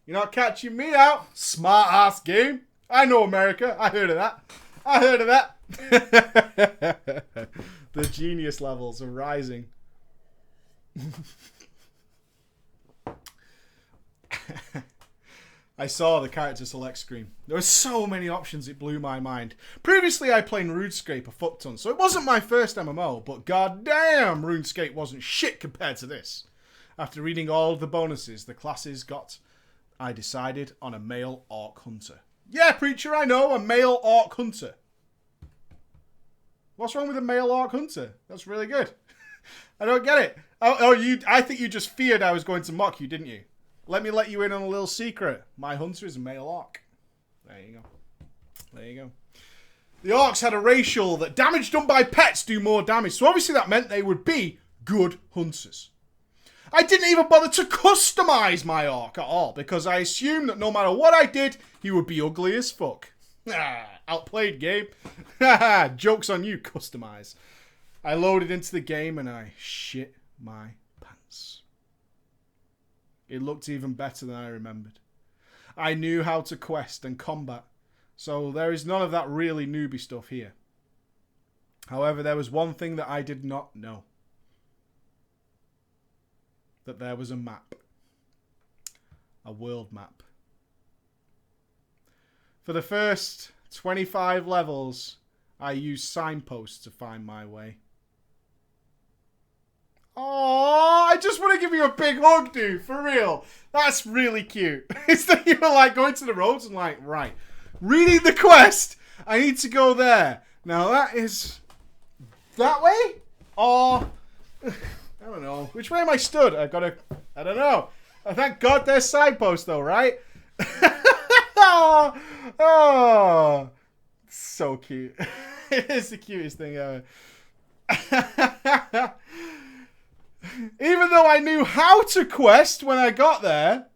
You're not catching me out, smart ass game. I know America. I heard of that. The genius levels are rising. I saw the character select screen. There were so many options, it blew my mind. Previously, I played RuneScape a fuck ton, so it wasn't my first MMO, but goddamn, RuneScape wasn't shit compared to this. After reading all of the bonuses the classes got, I decided on a male orc hunter. Yeah, Preacher, I know, a male orc hunter. What's wrong with a male orc hunter? That's really good. I don't get it. I think you just feared I was going to mock you, didn't you? Let me let you in on a little secret. My hunter is a male orc. There you go. The orcs had a racial that damage done by pets do more damage. So obviously that meant they would be good hunters. I didn't even bother to customize my orc at all because I assumed that no matter what I did, he would be ugly as fuck. Outplayed, game. Joke's on you, customize. I loaded into the game and I shit my pants. It looked even better than I remembered. I knew how to quest and combat, so there is none of that really newbie stuff here. However, there was one thing that I did not know. That there was a map. A world map. For the first 25 levels, I used signposts to find my way. Oh, I just want to give you a big hug, dude. For real. That's really cute. It's that you were like going to the roads and like, right, reading the quest. I need to go there. Now that is that way? Or, I don't know. Which way am I stood? I don't know. Thank God there's signposts though, right? Oh, so cute. It is the cutest thing ever. Even though I knew how to quest when I got there,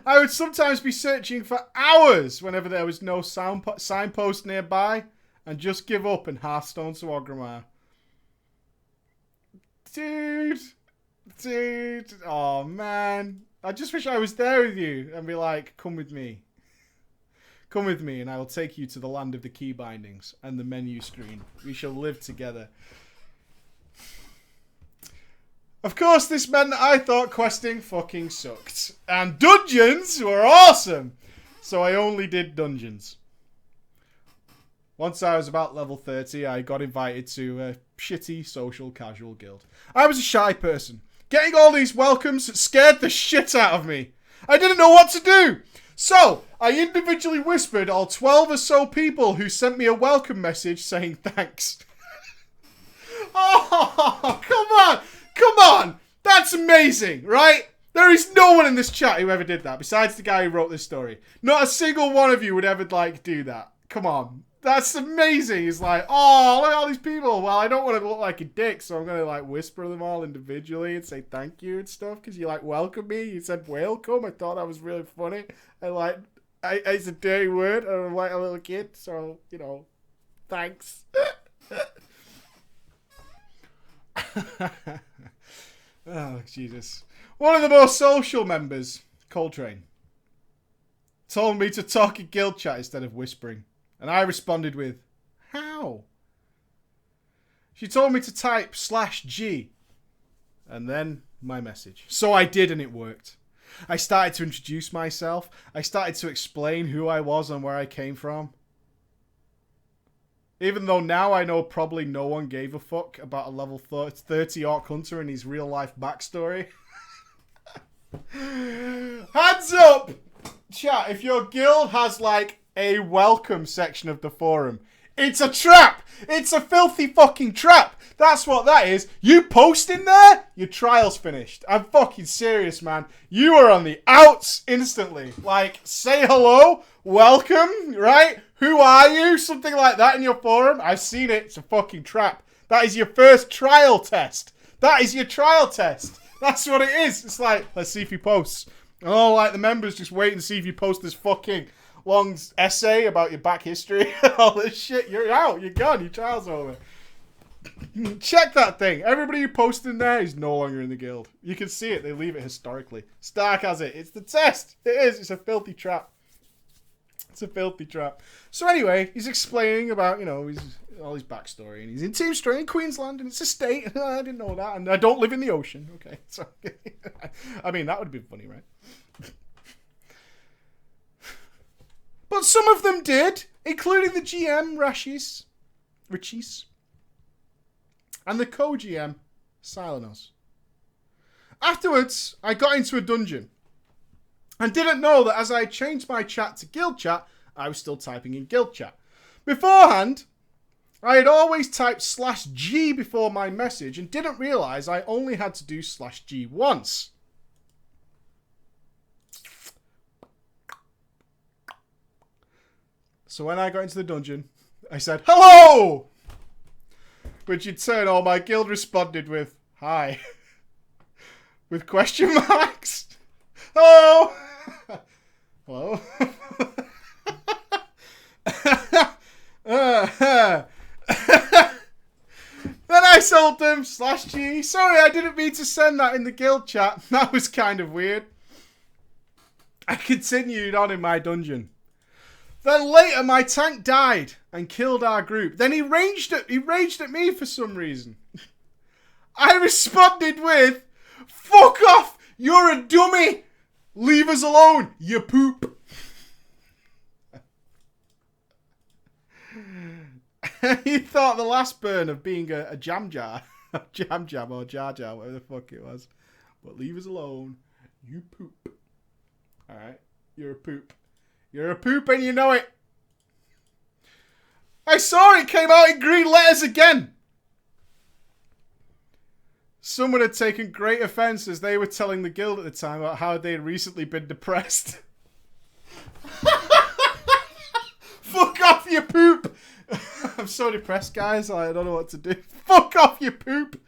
I would sometimes be searching for hours whenever there was no signpost nearby and just give up and Hearthstone to Orgrimmar. Dude, oh man. I just wish I was there with you and be like, come with me. Come with me and I will take you to the land of the key bindings and the menu screen. We shall live together. Of course, this meant that I thought questing fucking sucked. And dungeons were awesome. So I only did dungeons. Once I was about level 30, I got invited to a shitty social casual guild. I was a shy person. Getting all these welcomes scared the shit out of me. I didn't know what to do. So, I individually whispered all 12 or so people who sent me a welcome message saying thanks. Oh, come on. That's amazing, right? There is no one in this chat who ever did that, besides the guy who wrote this story. Not a single one of you would ever, do that. Come on. That's amazing. He's like, oh, look at all these people. Well, I don't want to look like a dick, so I'm going to, whisper them all individually and say thank you and stuff, because you, welcome me. You said welcome. I thought that was really funny. And, it's a dirty word, and I'm like a little kid, so, thanks. Oh, Jesus. One of the most social members, Coltrane, told me to talk in guild chat instead of whispering. And I responded with, how? She told me to type /G. And then my message. So I did and it worked. I started to introduce myself. I started to explain who I was and where I came from. Even though now I know probably no one gave a fuck about a level 30 Orc Hunter and his real life backstory. Hands up! Chat, if your guild has a welcome section of the forum, it's a trap! It's a filthy fucking trap! That's what that is. You post in there, your trial's finished. I'm fucking serious, man. You are on the outs instantly. Say hello, welcome, right? Who are you? Something like that in your forum. I've seen it. It's a fucking trap. That is your first trial test. That is your trial test. That's what it is. It's let's see if he posts. And all the members just wait and see if you post this fucking long essay about your back history, all this shit, you're out. You're gone. Your trial's over. Check that thing. Everybody who posted in there is no longer in the guild. You can see it. They leave it historically. Stark has it. It's the test. It is. It's a filthy trap. It's a filthy trap. So anyway, he's explaining about, you know, all his backstory. And he's in Team Stray in Queensland, and it's a state. I didn't know that. And I don't live in the ocean. Okay. So, I mean, that would be funny, right? But some of them did, including the GM, Richies, and the co-GM, Silenos. Afterwards, I got into a dungeon and didn't know that as I changed my chat to guild chat, I was still typing in guild chat. Beforehand, I had always typed /G before my message and didn't realise I only had to do /G once. So when I got into the dungeon, I said, hello! Which in turn, all my guild responded with, hi. With question marks. Hello! Hello? Then I sold them /G. Sorry, I didn't mean to send that in the guild chat. That was kind of weird. I continued on in my dungeon. Then later, my tank died and killed our group. Then he raged at me for some reason. I responded with, fuck off! You're a dummy! Leave us alone, you poop! He thought the last burn of being a jam jar. Jam jam or jar jar, whatever the fuck it was. But leave us alone, you poop. Alright, you're a poop. You're a poop and you know it. I saw it came out in green letters again. Someone had taken great offence as they were telling the guild at the time about how they'd recently been depressed. Fuck off, you poop. I'm so depressed, guys. I don't know what to do. Fuck off, you poop.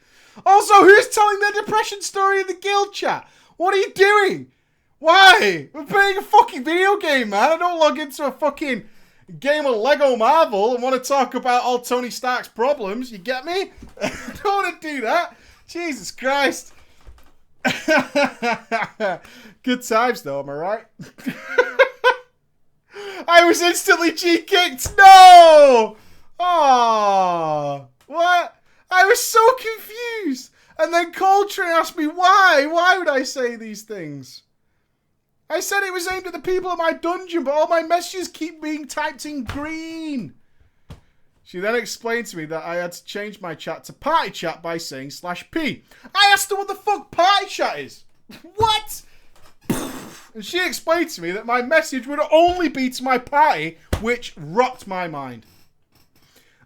Also, who's telling their depression story in the guild chat? What are you doing? Why? We're playing a fucking video game, man. I don't log into a fucking game of Lego Marvel and want to talk about all Tony Stark's problems. You get me? I don't want to do that. Jesus Christ. Good times, though, am I right? I was instantly G-kicked. No! Oh, what? I was so confused. And then Coltrane asked me why. Why would I say these things? I said it was aimed at the people of my dungeon, but all my messages keep being typed in green. She then explained to me that I had to change my chat to party chat by saying /P. I asked her what the fuck party chat is. What? And she explained to me that my message would only be to my party, which rocked my mind.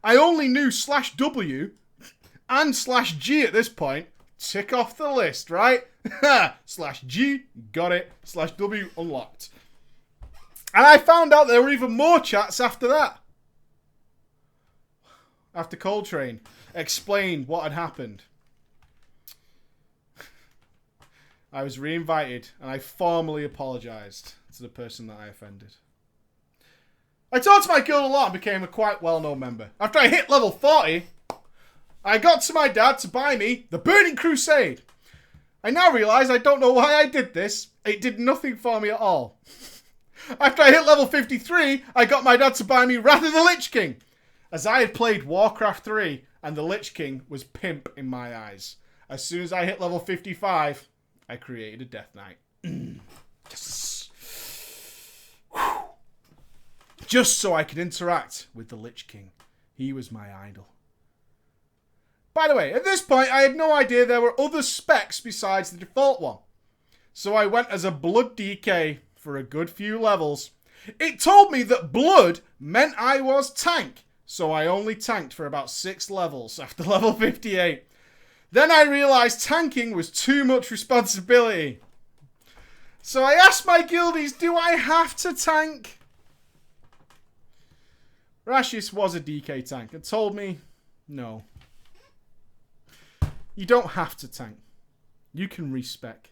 I only knew /W and /G at this point. Tick off the list, right? /G, got it. /W, unlocked. And I found out there were even more chats after that. After Coltrane explained what had happened. I was reinvited and I formally apologised to the person that I offended. I talked to my guild a lot and became a quite well-known member. After I hit level 40, I got to my dad to buy me the Burning Crusade. I now realise I don't know why I did this. It did nothing for me at all. After I hit level 53, I got my dad to buy me Wrath of the Lich King, as I had played Warcraft 3 and the Lich King was pimp in my eyes. As soon as I hit level 55, I created a Death Knight. Yes. Just so I could interact with the Lich King. He was my idol. By the way, at this point, I had no idea there were other specs besides the default one. So I went as a Blood DK for a good few levels. It told me that Blood meant I was tank, so I only tanked for about 6 levels after level 58. Then I realised tanking was too much responsibility. So I asked my guildies, do I have to tank? Richies was a DK tank and told me, no. You don't have to tank. You can respec.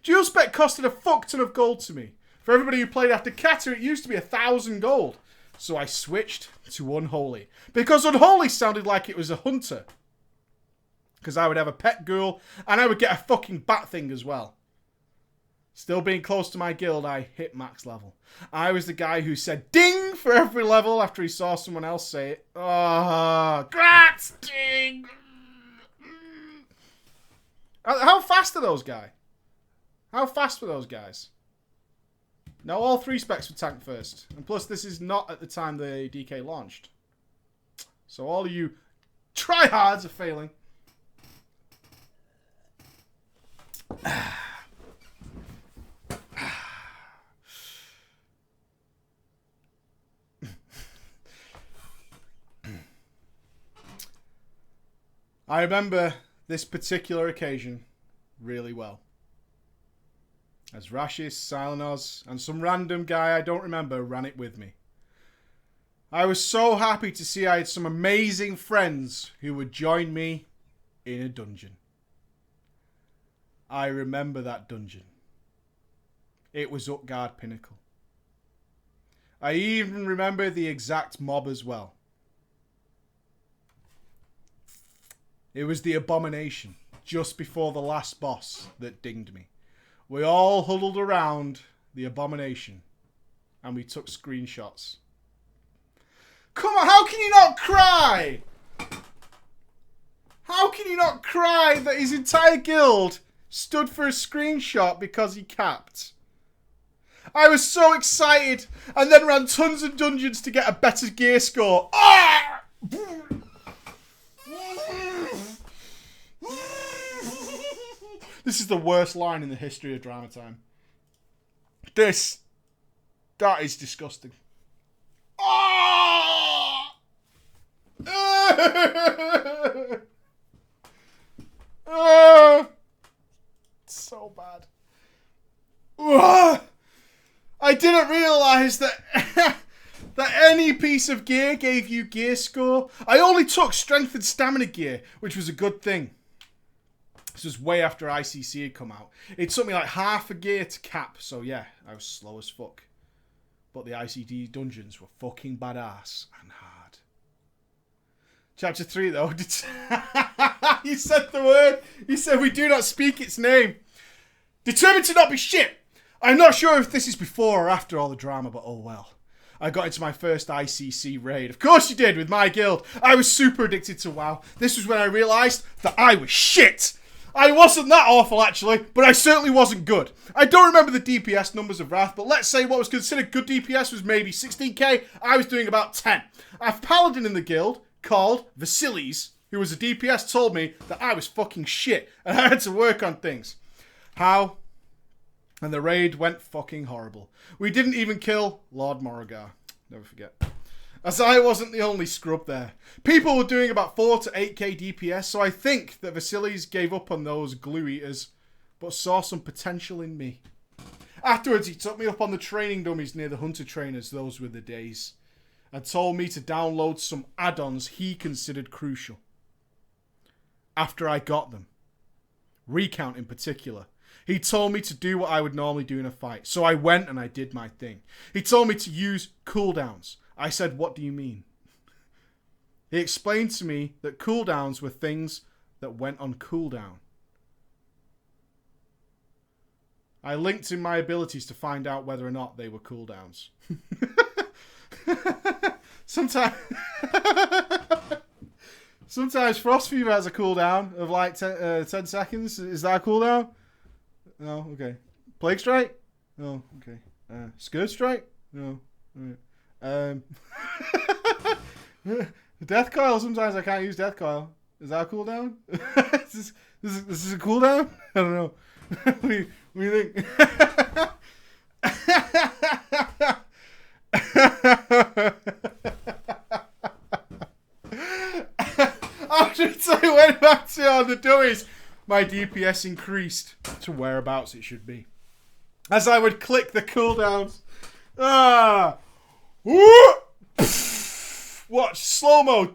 Dual spec costed a fuck ton of gold to me. For everybody who played after Kata, it used to be 1,000 gold. So I switched to Unholy. Because Unholy sounded like it was a hunter. Because I would have a pet ghoul, and I would get a fucking bat thing as well. Still being close to my guild, I hit max level. I was the guy who said ding for every level after he saw someone else say it. Oh, grats, ding! How fast are those guys? How fast were those guys? No, all 3 specs were tanked first. And plus, this is not at the time the DK launched. So all of you tryhards are failing. I remember this particular occasion really well. As Rashis, Silenos, and some random guy I don't remember ran it with me. I was so happy to see I had some amazing friends who would join me in a dungeon. I remember that dungeon. It was Utgard Pinnacle. I even remember the exact mob as well. It was the Abomination, just before the last boss, that dinged me. We all huddled around the Abomination, and we took screenshots. Come on, how can you not cry? How can you not cry that his entire guild stood for a screenshot because he capped? I was so excited, and then ran tons of dungeons to get a better gear score. Ah! This is the worst line in the history of Drama Time. That is disgusting. Oh! So bad. I didn't realise that that any piece of gear gave you gear score. I only took strength and stamina gear, which was a good thing. This was way after ICC had come out. It took me like half a gear to cap, so yeah, I was slow as fuck. But the ICD dungeons were fucking badass and hard. Chapter 3 though, you said the word. You said we do not speak its name. Determined to not be shit. I'm not sure if this is before or after all the drama, but oh well. I got into my first ICC raid. Of course you did, with my guild. I was super addicted to WoW. This was when I realised that I was shit. I wasn't that awful, actually, but I certainly wasn't good. I don't remember the DPS numbers of Wrath, but let's say what was considered good DPS was maybe 16k. I was doing about 10. A paladin in the guild called Vasilis, who was a DPS, told me that I was fucking shit and I had to work on things. How? And the raid went fucking horrible. We didn't even kill Lord Morrigar. Never forget. As I wasn't the only scrub there. People were doing about 4 to 8k DPS, so I think that Vasilis gave up on those glue eaters, but saw some potential in me. Afterwards, he took me up on the training dummies near the hunter trainers, those were the days, and told me to download some add-ons he considered crucial. After I got them, Recount in particular, he told me to do what I would normally do in a fight, so I went and I did my thing. He told me to use cooldowns. I said, what do you mean? He explained to me that cooldowns were things that went on cooldown. I linked in my abilities to find out whether or not they were cooldowns. Sometimes Frost Fever has a cooldown of like 10 seconds. Is that a cooldown? No, okay. Plague Strike? No, okay. Scourge Strike? No, alright. Death Coil, sometimes I can't use Death Coil. Is that a cooldown? This is a cooldown? I don't know. What do you think? After I went back to on the dummies, my DPS increased to whereabouts it should be. As I would click the cooldowns. Watch slow-mo.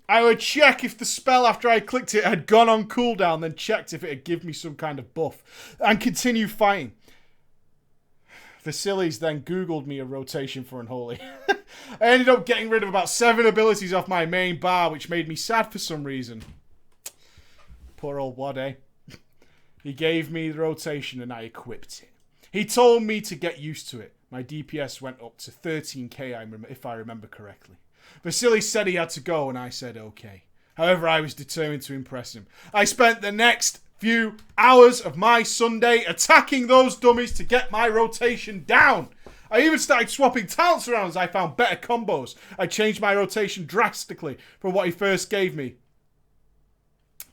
I would check if the spell after I clicked it had gone on cooldown, then checked if it had given me some kind of buff, and continue fighting. Vasilis then Googled me a rotation for Unholy. I ended up getting rid of about 7 abilities off my main bar, which made me sad for some reason. Poor old Wad, eh? He gave me the rotation and I equipped it. He told me to get used to it. My DPS went up to 13k, if I remember correctly. Vasily said he had to go and I said okay. However, I was determined to impress him. I spent the next few hours of my Sunday attacking those dummies to get my rotation down. I even started swapping talents around as I found better combos. I changed my rotation drastically from what he first gave me.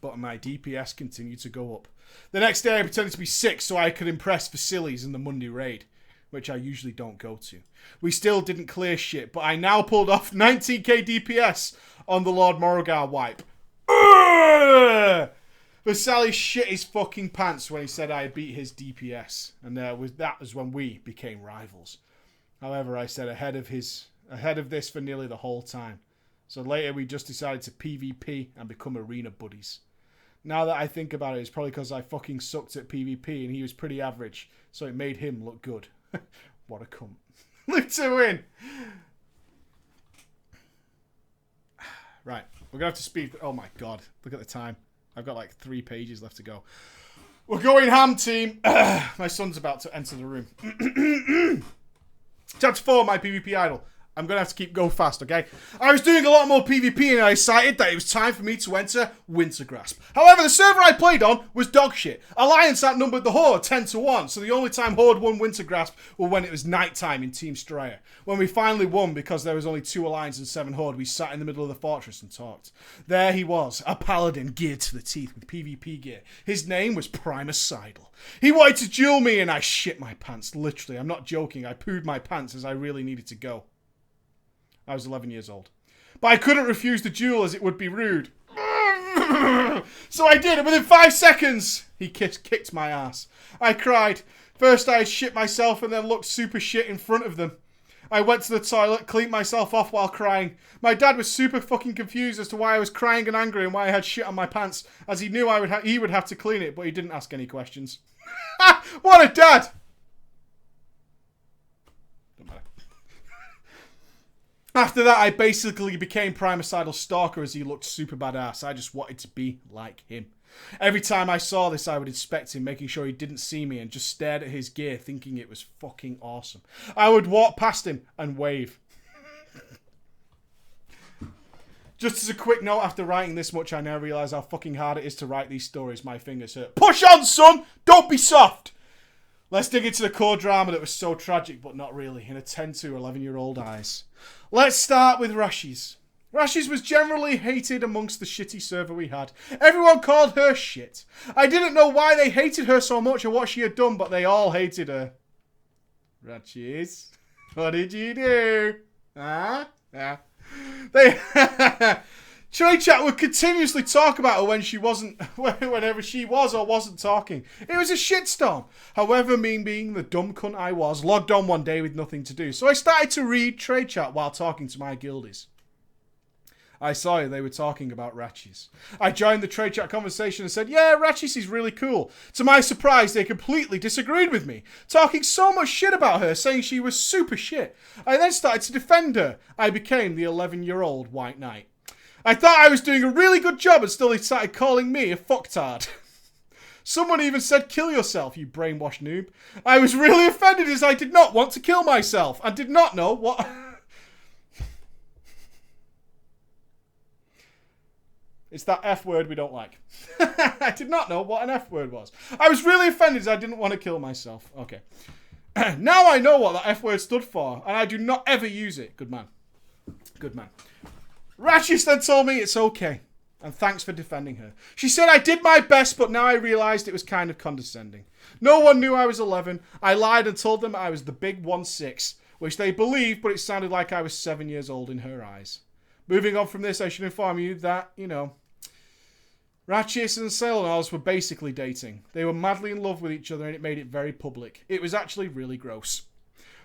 But my DPS continued to go up. The next day I pretended to be sick so I could impress Vasilis in the Monday raid, which I usually don't go to. We still didn't clear shit, but I now pulled off 19k DPS on the Lord Morrigar wipe. Vasily shit his fucking pants when he said I beat his DPS, and that was when we became rivals. However, I said ahead of this for nearly the whole time. So later we just decided to PvP and become arena buddies. Now that I think about it, it's probably because I fucking sucked at PvP and he was pretty average, so it made him look good. What a cunt. Live to win! Right, we're going to have to speed... Oh my god, look at the time. I've got like 3 pages left to go. We're going ham, team. My son's about to enter the room. Chapter 4, my PvP idol. I'm going to have to keep going fast, okay? I was doing a lot more PvP and I decided that it was time for me to enter Wintergrasp. However, the server I played on was dog shit. Alliance outnumbered the Horde 10-1, so the only time Horde won Wintergrasp was when it was nighttime in Team Straya. When we finally won because there was only 2 Alliance and 7 Horde, we sat in the middle of the fortress and talked. There he was, a paladin geared to the teeth with PvP gear. His name was Primus Seidel. He wanted to duel me and I shit my pants, literally. I'm not joking, I pooed my pants as I really needed to go. I was 11 years old. But I couldn't refuse the duel as it would be rude. So I did, and within 5 seconds, he kicked my ass. I cried. First I shit myself and then looked super shit in front of them. I went to the toilet, cleaned myself off while crying. My dad was super fucking confused as to why I was crying and angry and why I had shit on my pants, as he knew he would have to clean it, but he didn't ask any questions. What a dad! After that, I basically became Primus Seidel's stalker as he looked super badass. I just wanted to be like him. Every time I saw this, I would inspect him, making sure he didn't see me, and just stared at his gear, thinking it was fucking awesome. I would walk past him and wave. Just as a quick note, after writing this much, I now realise how fucking hard it is to write these stories. My fingers hurt. Push on, son! Don't be soft! Let's dig into the core drama that was so tragic, but not really, in a 10 to 11-year-old eyes. Let's start with Rashi's. Rashi's was generally hated amongst the shitty server we had. Everyone called her shit. I didn't know why they hated her so much or what she had done, but they all hated her. Rashi's, what did you do? Huh? Yeah. Trade chat would continuously talk about her when she wasn't, whenever she was or wasn't talking. It was a shitstorm. However, me being the dumb cunt I was, logged on one day with nothing to do. So I started to read trade chat while talking to my guildies. I saw they were talking about Ratchis. I joined the trade chat conversation and said, yeah, Ratchis is really cool. To my surprise, they completely disagreed with me, talking so much shit about her, saying she was super shit. I then started to defend her. I became the 11-year-old White Knight. I thought I was doing a really good job and still they started calling me a fucktard. Someone even said, kill yourself, you brainwashed noob. I was really offended as I did not want to kill myself and did not know what... It's that F word we don't like. I did not know what an F word was. I was really offended as I didn't want to kill myself. Okay. Now I know what that F word stood for, and I do not ever use it. Good man. Good man. Ratchis then told me it's okay, and thanks for defending her. She said I did my best, but now I realised it was kind of condescending. No one knew I was 11. I lied and told them I was the big 1-6, which they believed, but it sounded like I was 7 years old in her eyes. Moving on from this, I should inform you that, Ratchis and Selenos were basically dating. They were madly in love with each other and it made it very public. It was actually really gross.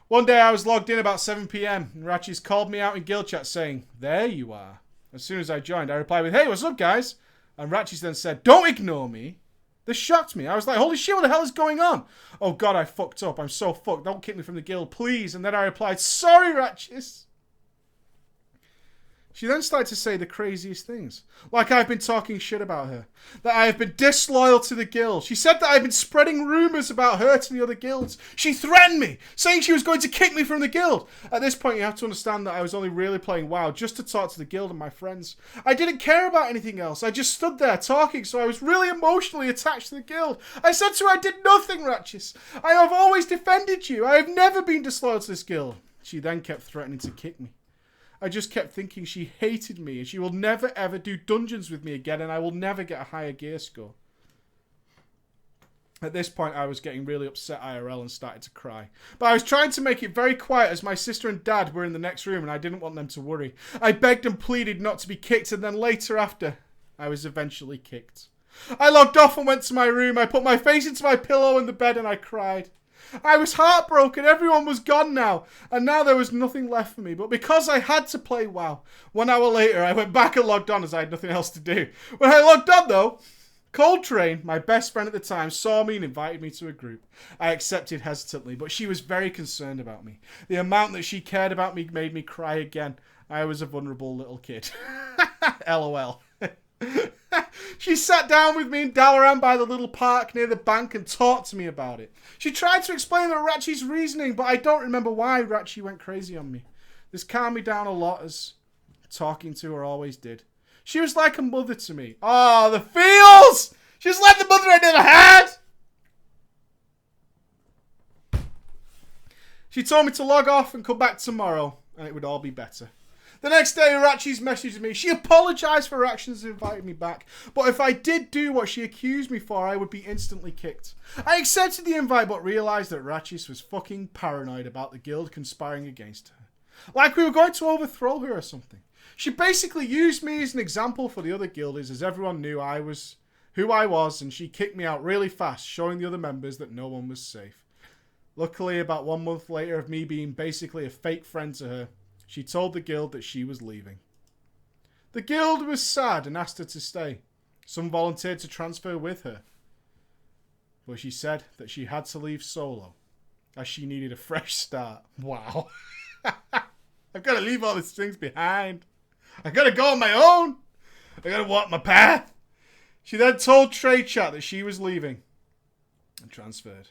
One day I was logged in about 7 PM and Ratchis called me out in guild chat saying, there you are. As soon as I joined, I replied with, "Hey, what's up, guys?" And Ratchis then said, "Don't ignore me." This shocked me. I was like, holy shit, what the hell is going on? Oh god, I fucked up. I'm so fucked. Don't kick me from the guild, please. And then I replied, "Sorry, Ratchis." She then started to say the craziest things. Like I've been talking shit about her. That I have been disloyal to the guild. She said that I've been spreading rumours about her to the other guilds. She threatened me, saying she was going to kick me from the guild. At this point, you have to understand that I was only really playing WoW just to talk to the guild and my friends. I didn't care about anything else. I just stood there talking, so I was really emotionally attached to the guild. I said to her, "I did nothing, Ratchis. I have always defended you. I have never been disloyal to this guild." She then kept threatening to kick me. I just kept thinking she hated me and she will never ever do dungeons with me again and I will never get a higher gear score. At this point, I was getting really upset IRL and started to cry. But I was trying to make it very quiet as my sister and dad were in the next room and I didn't want them to worry. I begged and pleaded not to be kicked and then later after, I was eventually kicked. I logged off and went to my room. I put my face into my pillow in the bed and I cried. I was heartbroken. Everyone was gone now. And now there was nothing left for me. But because I had to play WoW, 1 hour later I went back and logged on as I had nothing else to do. When I logged on though, Coltrane, my best friend at the time, saw me and invited me to a group. I accepted hesitantly, but she was very concerned about me. The amount that she cared about me made me cry again. I was a vulnerable little kid. LOL. She sat down with me in Dalaran by the little park near the bank and talked to me about it. She tried to explain the Ratchi's reasoning, but I don't remember why Ratchi went crazy on me. This calmed me down a lot, as talking to her always did. She was like a mother to me. Oh, the feels! She was like the mother I never had! She told me to log off and come back tomorrow, and it would all be better. The next day, Ratchi's messaged me. She apologised for her actions and invited me back. But if I did do what she accused me for, I would be instantly kicked. I accepted the invite, but realised that Ratchis was fucking paranoid about the guild conspiring against her. Like we were going to overthrow her or something. She basically used me as an example for the other guildies, as everyone knew I was who I was, and she kicked me out really fast, showing the other members that no one was safe. Luckily, about 1 month later of me being basically a fake friend to her, she told the guild that she was leaving. The guild was sad and asked her to stay. Some volunteered to transfer with her. But she said that she had to leave solo, as she needed a fresh start. Wow. I've got to leave all these things behind. I've got to go on my own. I've got to walk my path. She then told Trade Chat that she was leaving and transferred.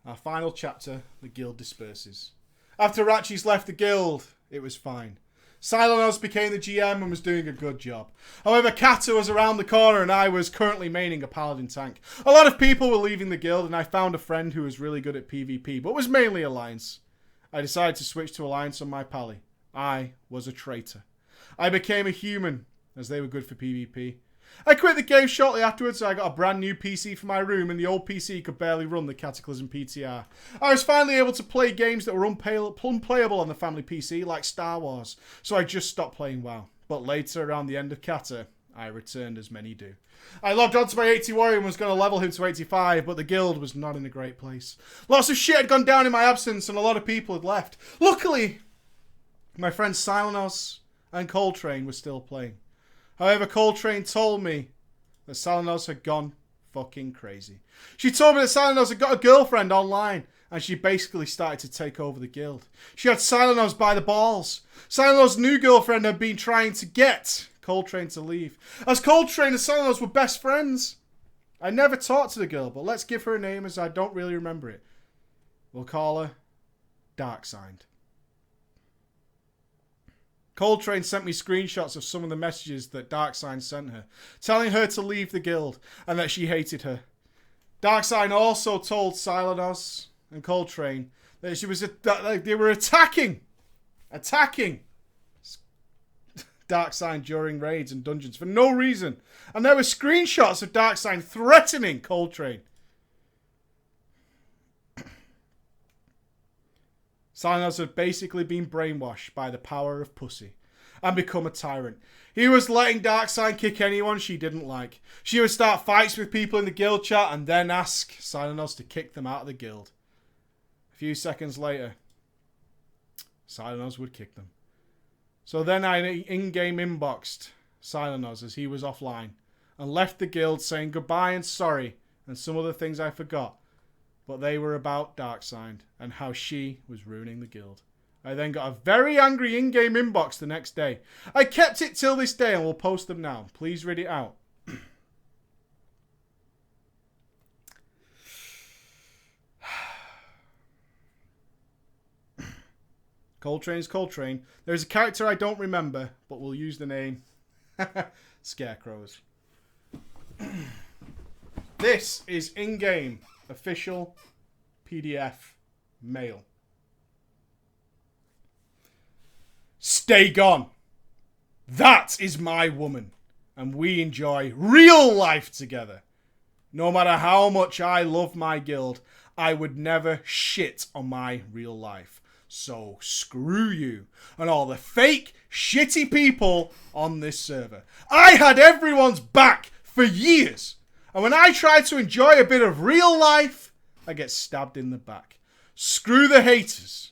Our final chapter, the guild disperses. After Ratchis left the guild, it was fine. Silenos became the GM and was doing a good job. However, Kata was around the corner and I was currently maining a paladin tank. A lot of people were leaving the guild and I found a friend who was really good at PvP, but was mainly Alliance. I decided to switch to Alliance on my pally. I was a traitor. I became a human, as they were good for PvP. I quit the game shortly afterwards, so I got a brand new PC for my room, and the old PC could barely run the Cataclysm PTR. I was finally able to play games that were unplayable on the family PC, like Star Wars, so I just stopped playing WoW. But later, around the end of Kata, I returned, as many do. I logged onto my 80 warrior and was going to level him to 85, but the guild was not in a great place. Lots of shit had gone down in my absence, and a lot of people had left. Luckily, my friends Silenos and Coltrane were still playing. However, Coltrane told me that Silenos had gone fucking crazy. She told me that Silenos had got a girlfriend online, and she basically started to take over the guild. She had Silenos by the balls. Silenos' new girlfriend had been trying to get Coltrane to leave, as Coltrane and Silenos were best friends. I never talked to the girl, but let's give her a name as I don't really remember it. We'll call her Darksigned. Coltrane sent me screenshots of some of the messages that Darksign sent her, telling her to leave the guild and that she hated her. Darksign also told Silenos and Coltrane that they were attacking Darksign during raids and dungeons for no reason, and there were screenshots of Darksign threatening Coltrane. Silenos had basically been brainwashed by the power of pussy and become a tyrant. He was letting Darksign kick anyone she didn't like. She would start fights with people in the guild chat and then ask Silenos to kick them out of the guild. A few seconds later, Silenos would kick them. So then I in-game inboxed Silenos as he was offline and left the guild saying goodbye and sorry and some other things I forgot. But they were about Darkside and how she was ruining the guild. I then got a very angry in-game inbox the next day. I kept it till this day and will post them now. Please read it out. Coltrane's Coltrane. There's a character I don't remember, but we'll use the name Scarecrows. This is in-game official PDF mail. Stay gone. That is my woman, and we enjoy real life together. No matter how much I love my guild, I would never shit on my real life. So screw you and all the fake, shitty people on this server. I had everyone's back for years. And when I try to enjoy a bit of real life, I get stabbed in the back. Screw the haters.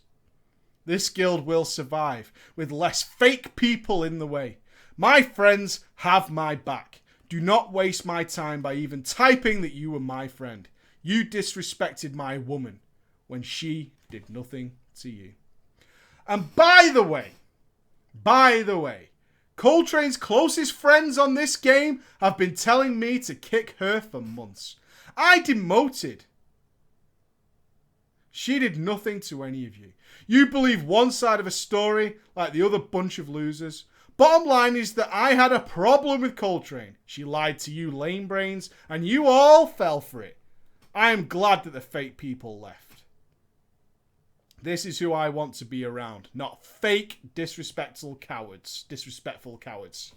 This guild will survive with less fake people in the way. My friends have my back. Do not waste my time by even typing that you were my friend. You disrespected my woman when she did nothing to you. And by the way, Coltrane's closest friends on this game have been telling me to kick her for months. I demoted. She did nothing to any of you. You believe one side of a story like the other bunch of losers. Bottom line is that I had a problem with Coltrane. She lied to you lame brains and you all fell for it. I am glad that the fake people left. This is who I want to be around, not fake, disrespectful cowards.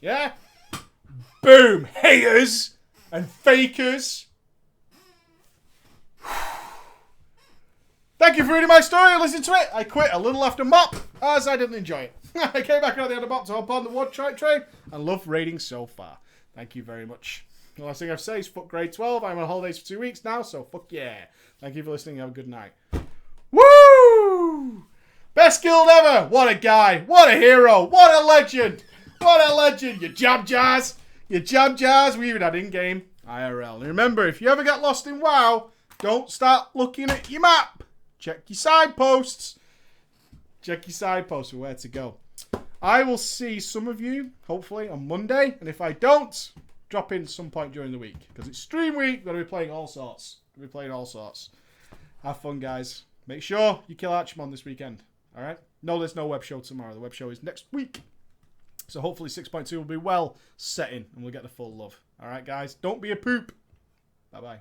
Yeah? Boom! Haters and fakers. Thank you for reading my story and listening to it. I quit a little after MOP as I didn't enjoy it. I came back on the end of MOP to hop on the one train and love raiding so far. Thank you very much. The last thing I have to say is fuck grade 12. I'm on holidays for 2 weeks now, so fuck yeah. Thank you for listening. Have a good night. Woo! Best guild ever! What a guy! What a hero! What a legend! What a legend! You jab jazz! We even had in-game IRL. And remember, if you ever get lost in WoW, don't start looking at your map. Check your side posts. Check your side posts for where to go. I will see some of you, hopefully, on Monday. And if I don't, drop in some point during the week. Because it's stream week. We're going to be playing all sorts. Have fun, guys. Make sure you kill Archimon this weekend. Alright? No, there's no web show tomorrow. The web show is next week. So hopefully 6.2 will be well set in. And we'll get the full love. Alright, guys? Don't be a poop. Bye-bye.